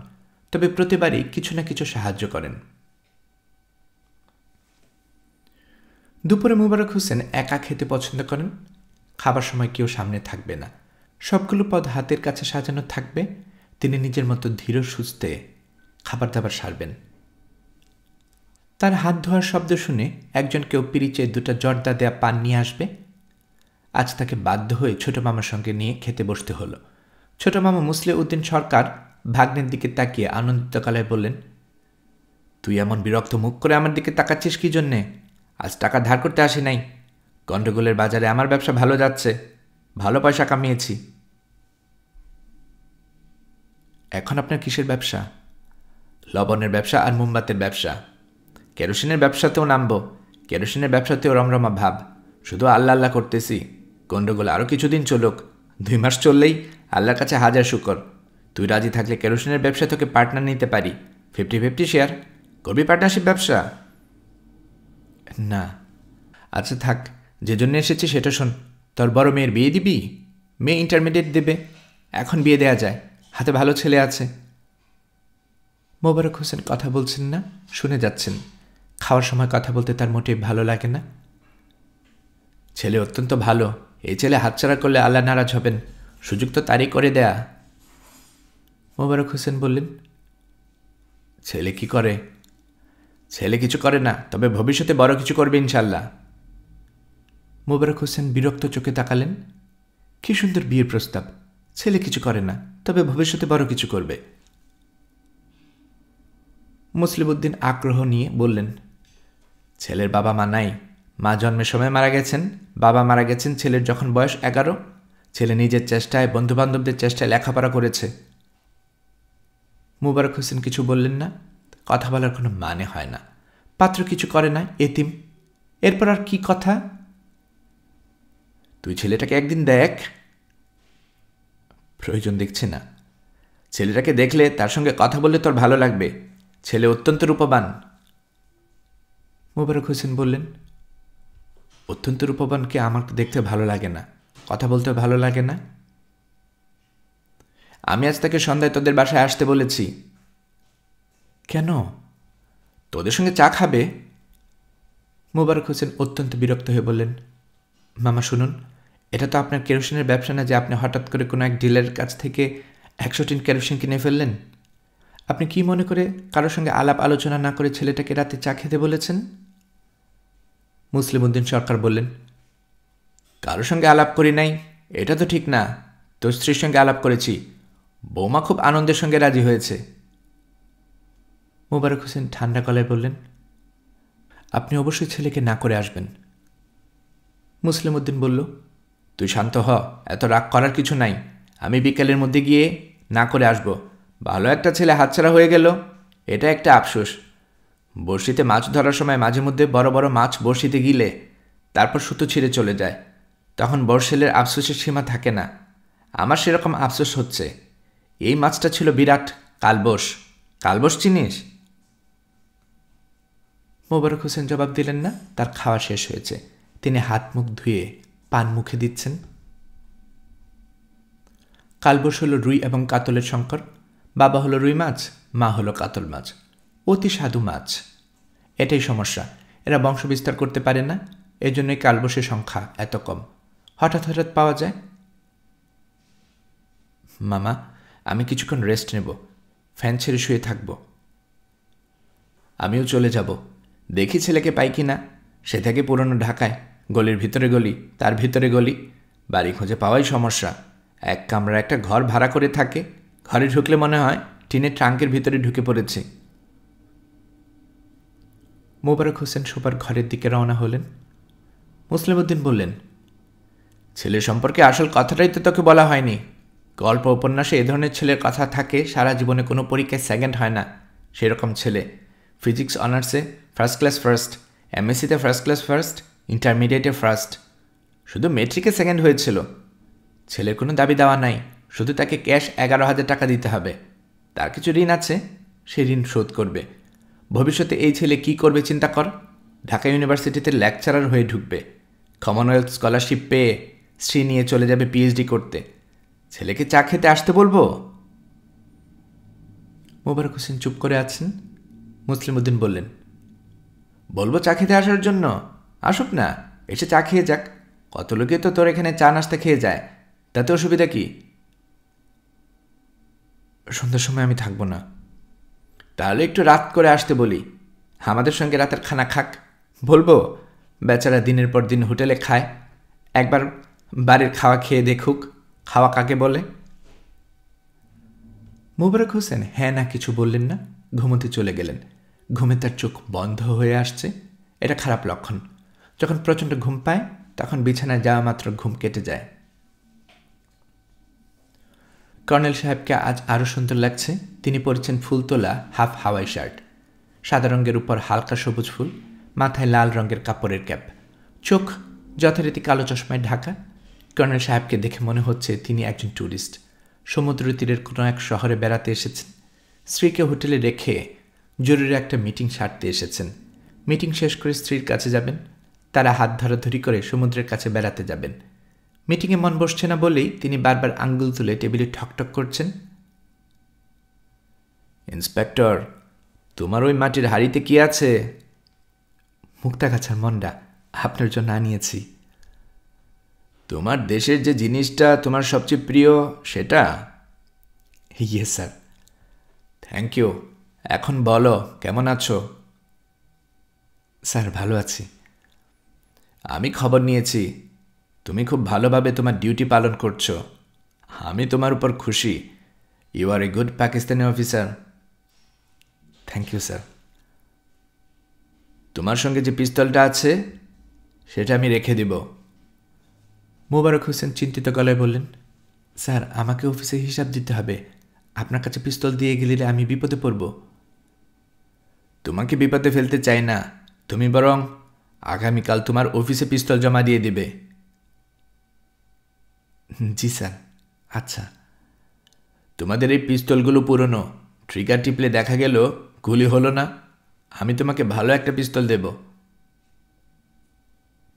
তবে প্রতিবারই কিছু না কিছু সাহায্য করেন। দুপুরে মোবারক হোসেন একা খেতে পছন্দ করেন। খাবার সময় কেউ সামনে থাকবে না। সবগুলো পদ হাতের কাছে সাজানো থাকবে। তিনি নিজের মতো ধীর সুস্থে খাবার দাবার সারবেন। তার হাত ধোয়ার শব্দ শুনে একজন কেউ পিরিচে 2টা জর্দা দেয়া পান নিয়ে আসবে। আজ তাকে বাধ্য হয়ে ছোট মামার সঙ্গে নিয়ে খেতে বসতে হলো। ছোট মামা মুসলিম উদ্দিন সরকার ভাগ্নের দিকে তাকিয়ে আনন্দিত গলায় বললেন, তুই এমন বিরক্ত মুখ করে আমার দিকে তাকাচ্ছিস কি জন্যে? আজ টাকা ধার করতে আসি নাই। গন্ডগোলের বাজারে আমার ব্যবসা ভালো যাচ্ছে, ভালো পয়সা কামিয়েছি। এখন আপনার কিসের ব্যবসা? লবণের ব্যবসা আর মোমবাতির ব্যবসা। কেরোসিনের ব্যবসাতেও নামবো। কেরোসিনের ব্যবসাতেও রমরমা ভাব। শুধু আল্লাহ আল্লাহ করতেছি। গন্ডগোল আরও কিছুদিন চলুক। 2 মাস চললেই আল্লাহর কাছে হাজার শুকর। তুই রাজি থাকলে কেরোসিনের ব্যবসা তোকে পার্টনার নিতে পারি। 50-50 শেয়ার করবি? পার্টনারশিপ ব্যবসা? না। আচ্ছা থাক, যে জন্য এসেছি সেটা শোন। তোর বড় মেয়ের বিয়ে দিবি? মেয়ে ইন্টারমিডিয়েট দেবে। এখন বিয়ে দেয়া যায়, হাতে ভালো ছেলে আছে। মোবারক হোসেন কথা বলছেন না, শুনে যাচ্ছেন। খাওয়ার সময় কথা বলতে তার মোটেই ভালো লাগে না। ছেলে অত্যন্ত ভালো। এই ছেলে হাতছাড়া করলে আল্লাহ নারাজ হবেন। সুযোগ তো তারই করে দেয়া। মোবারক হোসেন বললেন, ছেলে কি করে? ছেলে কিছু করে না, তবে ভবিষ্যতে বড় কিছু করবে ইনশাল্লাহ। মোবারক হোসেন বিরক্ত চোখে তাকালেন। কি সুন্দর বিয়ের প্রস্তাব! ছেলে কিছু করে না, তবে ভবিষ্যতে বড় কিছু করবে। মুসলিম উদ্দিন আগ্রহ নিয়ে বললেন, ছেলের বাবা মা নাই। মা জন্মের সময় মারা গেছেন, বাবা মারা গেছেন ছেলের যখন বয়স 11। ছেলে নিজের চেষ্টায়, বন্ধুবান্ধবদের চেষ্টায় লেখাপড়া করেছে। মোবারক হোসেন কিছু বললেন না। কথা বলার কোনো মানে হয় না। পাত্র কিছু করে না, এতিম। এরপর আর কি কথা? তুই ছেলেটাকে একদিন দেখ। প্রয়োজন দেখছি না। ছেলেটাকে দেখলে, তার সঙ্গে কথা বললে তোর ভালো লাগবে। ছেলে অত্যন্ত রূপবান। মোবারক হোসেন বললেন, অত্যন্ত রূপবানকে আমার দেখতে ভালো লাগে না, কথা বলতে ভালো লাগে না। আমি আজ তাকে সন্ধ্যায় তোদের বাসায় আসতে বলেছি। কেন? তোদের সঙ্গে চা খাবে। মোবারক হোসেন অত্যন্ত বিরক্ত হয়ে বললেন, মামা শুনুন, এটা তো আপনার কেরোসিনের ব্যবসা না যে আপনি হঠাৎ করে কোনো এক ডিলারের কাছ থেকে 100 টিন কেরোসিন কিনে ফেললেন। আপনি কি মনে করে কারোর সঙ্গে আলাপ আলোচনা না করে ছেলেটাকে রাতে চা খেতে বলেছেন? মুসলিম উদ্দিন সরকার বললেন, কারোর সঙ্গে আলাপ করি নাই, এটা তো ঠিক না। তোর স্ত্রীর সঙ্গে আলাপ করেছি। বৌমা খুব আনন্দের সঙ্গে রাজি হয়েছে। মোবারক হোসেন ঠান্ডা গলায় বললেন, আপনি অবশ্যই ছেলেকে না করে আসবেন। মুসলিম উদ্দিন বলল, তুই শান্ত হ, এত রাগ করার কিছু নাই। আমি বিকেলের মধ্যে গিয়ে না করে আসব। ভালো একটা ছেলে হাতছাড়া হয়ে গেল, এটা একটা আফসোস। বড়শিতে মাছ ধরার সময় মাঝে মধ্যে বড় বড় মাছ বড়শিতে গিলে তারপর সুতো ছিঁড়ে চলে যায়, তখন বড়শিলের আফসোসের সীমা থাকে না। আমার সেরকম আফসোস হচ্ছে। এই মাছটা ছিল বিরাট কালবোস। কালবোস চিনিস? মোবারক হোসেন জবাব দিলেন না। তার খাওয়া শেষ হয়েছে। তিনি হাত মুখ ধুয়ে পান মুখে দিচ্ছেন। কালবোস হলো রুই এবং কাতলের সংকর। বাবা হলো রুই মাছ, মা হলো কাতল মাছ। অতি স্বাদু মাছ। এটাই সমস্যা, এরা বংশবিস্তার করতে পারে না। এজন্যই কালবোসের সংখ্যা এত কম। হঠাৎ হঠাৎ পাওয়া যায়। মামা, আমি কিছুক্ষণ রেস্ট নেব, ফ্যান ছেড়ে শুয়ে থাকব। আমিও চলে যাব, দেখি ছেলেকে পাই কি না। সে থেকে পুরনো ঢাকায়, গলির ভিতরে গলি, তার ভিতরে গলি। বাড়ি খুঁজে পাওয়াই সমস্যা। এক কামরা একটা ঘর ভাড়া করে থাকে। ঘরে ঢুকলে মনে হয় টিনের ট্রাঙ্কের ভিতরে ঢুকে পড়েছে। মোবারক হোসেন শোবার ঘরের দিকে রওনা হলেন। মুসলিম উদ্দিন বললেন, ছেলে সম্পর্কে আসল কথাটাই তো তোকে বলা হয়নি। গল্প উপন্যাসে এ ধরনের ছেলের কথা থাকে, সারা জীবনে কোনো পরীক্ষায় সেকেন্ড হয় না সেরকম ছেলে। ফিজিক্স অনার্সে ফার্স্ট ক্লাস ফার্স্ট, এমএসসিতে ফার্স্ট ক্লাস ফার্স্ট, ইন্টারমিডিয়েটে ফার্স্ট, শুধু মেট্রিকে সেকেন্ড হয়েছিল। ছেলের কোনো দাবি দেওয়া নাই, শুধু তাকে ক্যাশ 11,000 টাকা দিতে হবে। তার কিছু ঋণ আছে, সে ঋণ শোধ করবে। ভবিষ্যতে এই ছেলে কি করবে চিন্তা কর। ঢাকা ইউনিভার্সিটিতে লেকচারার হয়ে ঢুকবে। কমনওয়েলথ স্কলারশিপ পেয়ে স্ত্রী নিয়ে চলে যাবে পিএইচডি করতে। ছেলেকে চা খেতে আসতে বলবো? মোবারক হোসেন চুপ করে আছেন। মুসলিম উদ্দিন বললেন, বলবো চা খেতে আসার জন্য? আসুক না, এসে চা খেয়ে যাক। কত লোকে তো তোর এখানে চা নাস্তা খেয়ে যায়, তাতে অসুবিধা কি? সন্ধ্যার সময় আমি থাকবো না। তাহলে একটু রাত করে আসতে বলি, আমাদের সঙ্গে রাতের খানা খাক। বলবো বেচারা দিনের পর দিন হোটেলে খায়, একবার বাড়ির খাওয়া খেয়ে দেখুক খাওয়া কাকে বলে। মোবারক হোসেন হ্যাঁ না কিছু বললেন না, ঘুমোতে চলে গেলেন। ঘুমে তার চোখ বন্ধ হয়ে আসছে, এটা খারাপ লক্ষণ। যখন প্রচণ্ড ঘুম পায় তখন বিছানায় যাওয়া মাত্র ঘুম কেটে যায়। কর্নেল সাহেবকে আজ আরও সুন্দর লাগছে। তিনি পরেছেন ফুলতোলা হাফ হাওয়াই শার্ট, সাদা রঙের উপর হালকা সবুজ ফুল, মাথায় লাল রঙের কাপড়ের ক্যাপ, চোখ যথারীতি কালো চশমায় ঢাকা। কর্নেল সাহেবকে দেখে মনে হচ্ছে তিনি একজন ট্যুরিস্ট, সমুদ্র তীরের কোনো এক শহরে বেড়াতে এসেছেন। স্ত্রীকে হোটেলে রেখে জরুরি একটা মিটিং সারতে এসেছেন। মিটিং শেষ করে স্ত্রীর কাছে যাবেন, তারা হাত ধরাধরি করে সমুদ্রের কাছে বেড়াতে যাবেন। মিটিংয়ে মন বসছে না বলেই তিনি বারবার আঙ্গুল তুলে টেবিলে ঠকঠক করছেন। ইন্সপেক্টর, তোমার ওই মাটির হাড়িতে কি আছে? মুক্তাগাছার মন্ডা, আপনার জন্য আনিয়েছি। তোমার দেশের যে জিনিসটা তোমার সবচেয়ে প্রিয় সেটা? ইয়ে স্যার, থ্যাংক ইউ। এখন বলো, কেমন আছো? স্যার, ভালো আছি। আমি খবর নিয়েছি, তুমি খুব ভালোভাবে তোমার ডিউটি পালন করছো। আমি তোমার উপর খুশি। You are a good Pakistani officer. Thank you sir. তোমার সঙ্গে যে পিস্তলটা আছে সেটা আমি রেখে দিব। মোবারক হোসেন চিন্তিত গলায় বললেন, স্যার, আমাকে অফিসে হিসাব দিতে হবে। আপনার কাছে পিস্তল দিয়ে গেলে আমি বিপদে পড়ব। তোমাকে বিপদে ফেলতে চাই না, তুমি বরং আগামীকাল তোমার অফিসে পিস্তল জমা দিয়ে দিবে। জি স্যার। আচ্ছা। তোমাদের এই পিস্তলগুলো পুরনো, ট্রিগার টিপলে দেখা গেল গুলি হলো না। আমি তোমাকে ভালো একটা পিস্তল দেব।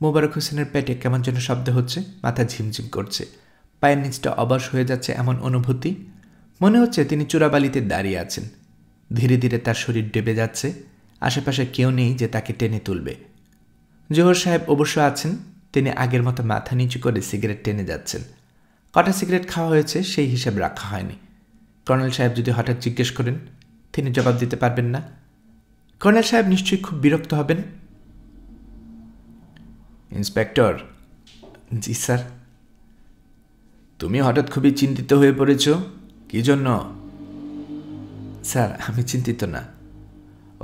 মোবারক হোসেনের পেটে কেমন যেন শব্দ হচ্ছে, মাথা ঝিমঝিম করছে, পায়ের নিচটা অবশ হয়ে যাচ্ছে এমন অনুভূতি। মনে হচ্ছে তিনি চূড়াবালিতে দাঁড়িয়ে আছেন। ধীরে ধীরে তার শরীর ডেবে যাচ্ছে, আশেপাশে কেউ নেই যে তাকে টেনে তুলবে। জোহর সাহেব অবশ্য আছেন, তিনি আগের মতো মাথা নিচু করে সিগারেট টেনে যাচ্ছেন। কটা সিগারেট খাওয়া হয়েছে সেই হিসাব রাখা হয়নি। কর্নেল সাহেব যদি হঠাৎ জিজ্ঞেস করেন, তিনি জবাব দিতে পারবেন না। কর্নেল সাহেব নিশ্চয়ই খুব বিরক্ত হবেন। ইন্সপেক্টর। জি স্যার। তুমি হঠাৎ খুবই চিন্তিত হয়ে পড়েছ, কি জন্য? স্যার, আমি চিন্তিত না।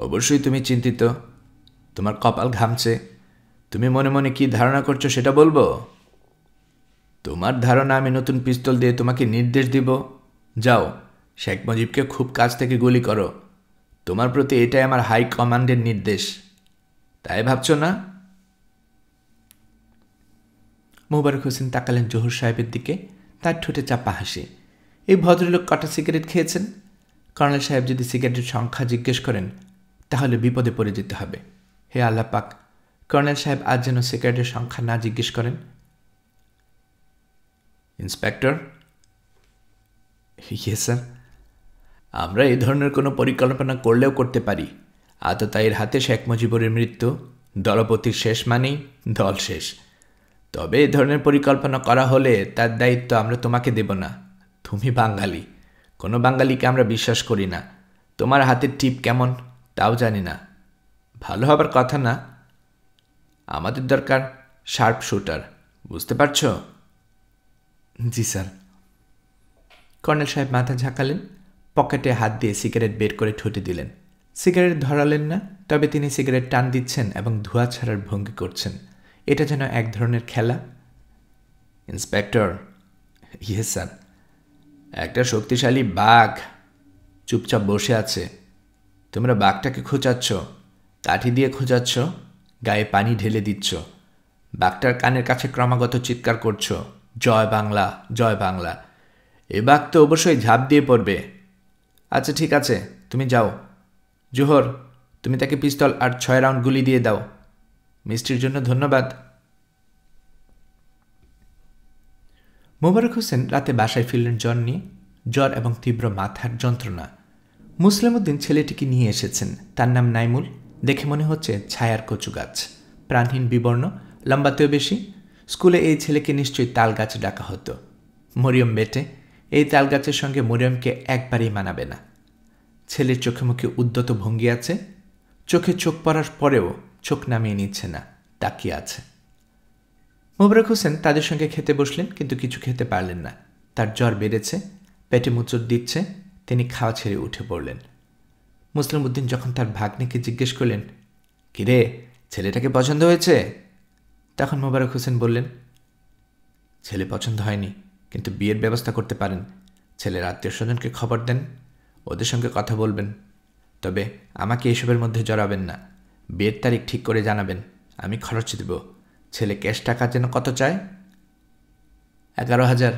অবশ্যই তুমি চিন্তিত, তোমার কপাল ঘামছে। তুমি মনে মনে কি ধারণা করছো সেটা বলবো? তোমার ধারণা আমি নতুন পিস্তল দিয়ে তোমাকে নির্দেশ দিব, যাও শেখ মুজিবকে খুব কাছ থেকে গুলি করো। তোমার প্রতি এটাই আমার হাই কমান্ডের নির্দেশ, তাই ভাবছো না? মোবারক হোসেন তাকালেন জহুর সাহেবের দিকে, তার ঠোঁটে চাপা হাসি। এই ভদ্রলোক কটা সিগারেট খেয়েছেন? কর্নেল সাহেব যদি সিগারেটের সংখ্যা জিজ্ঞেস করেন তাহলে বিপদে পড়ে যেতে হবে। হে আল্লাহ পাক, কর্নেল সাহেব আজ যেন সিগারেটের সংখ্যা না জিজ্ঞেস করেন। ইন্সপেক্টর। Yes sir. আমরা এই ধরনের কোনো পরিকল্পনা করলেও করতে পারি। আততায়ীর হাতে শেখ মুজিবুরের মৃত্যু, দলপতির শেষ মানেই দল শেষ। তবে এ ধরনের পরিকল্পনা করা হলে তার দায়িত্ব আমরা তোমাকে দেব না। তুমি বাঙালি, কোনো বাঙালিকে আমরা বিশ্বাস করি না। তোমার হাতের টিপ কেমন তাও জানি না। ভালো হবার কথা না। আমাদের দরকার শার্প শুটার, বুঝতে পারছো? জি স্যার। কর্নেল সাহেব মাথা ঝাঁকালেন, পকেটে হাত দিয়ে সিগারেট বের করে ঠোঁটে দিলেন। সিগারেট ধরালেন না, তবে তিনি সিগারেট টান দিচ্ছেন এবং ধোঁয়া ছাড়ার ভঙ্গি করছেন। এটা যেন এক ধরনের খেলা। ইন্সপেক্টর। Yes sir. একটা শক্তিশালী বাঘ চুপচাপ বসে আছে। তোমরা বাঘটাকে খোঁচাচ্ছ, কাঠি দিয়ে খোঁচাচ্ছ, গায়ে পানি ঢেলে দিচ্ছ। বাঘটার কানের কাছে ক্রমাগত চিৎকার করছো, জয় বাংলা, জয় বাংলা। এ বাঘ তো অবশ্যই ঝাঁপ দিয়ে পড়বে। আচ্ছা ঠিক আছে, তুমি যাও। জোহর, তুমি তাকে পিস্তল আর 6 রাউন্ড গুলি দিয়ে দাও। মিষ্টির জন্য ধন্যবাদ। মোবারক হোসেন রাতে বাসায় ফিরলেন জ্বর নিয়ে, জ্বর এবং তীব্র মাথার যন্ত্রণা। মুসলিম উদ্দিন ছেলেটিকে নিয়ে এসেছেন। তার নাম নাইমুল, দেখে মনে হচ্ছে ছায়ার কচু গাছ, প্রাণহীন, বিবর্ণ, লম্বাতেও বেশি। স্কুলে এই ছেলেকে নিশ্চয়ই তাল গাছ ডাকা হতো। মরিয়ম বেটে, এই তাল গাছের সঙ্গে মরিয়মকে একবারেই মানাবে না। ছেলের চোখে মুখে উদ্যত ভঙ্গি আছে, চোখে চোখ পড়ার পরেও চোখ নামিয়ে নিচ্ছে না, তাকিয়ে আছে। মোবারক হোসেন তাদের সঙ্গে খেতে বসলেন, কিন্তু কিছু খেতে পারলেন না। তার জ্বর বেড়েছে, পেটে মুচড় দিচ্ছে, তিনি খাওয়া ছেড়ে উঠে পড়লেন। মুসলিম উদ্দিন যখন তার ভাগ্নিকে জিজ্ঞেস করলেন, কিরে, ছেলেটাকে পছন্দ হয়েছে? তখন মোবারক হোসেন বললেন, ছেলে পছন্দ হয়নি, কিন্তু বিয়ের ব্যবস্থা করতে পারেন। ছেলের আত্মীয় স্বজনকে খবর দেন, ওদের সঙ্গে কথা বলবেন। তবে আমাকে এসবের মধ্যে জড়াবেন না। বিয়ের তারিখ ঠিক করে জানাবেন, আমি খরচ দেব। ছেলে ক্যাশ টাকা যেন কত চায়? 11,000।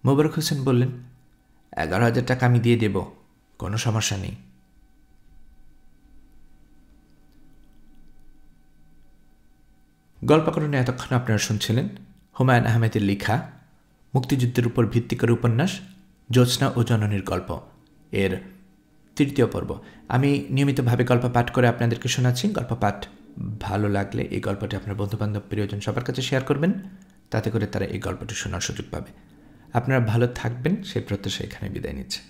মোবারক হোসেন বললেন, 11,000 টাকা আমি দিয়ে দেব, কোনো সমস্যা নেই। গল্পকরণে এতক্ষণ আপনারা শুনছিলেন হুমায়ুন আহমেদের লেখা মুক্তিযুদ্ধের উপর ভিত্তি করে উপন্যাস জ্যোৎস্না ও জননীর গল্প এর 3য় পর্ব। আমি নিয়মিতভাবে গল্প পাঠ করে আপনাদেরকে শোনাচ্ছি। গল্প পাঠ ভালো লাগলে এই গল্পটি আপনার বন্ধুবান্ধব, প্রিয়জন সবার কাছে শেয়ার করবেন, তাতে করে তারা এই গল্পটি শোনার সুযোগ পাবে। আপনারা ভালো থাকবেন সেই প্রত্যাশা এখানে বিদায় নিচ্ছে।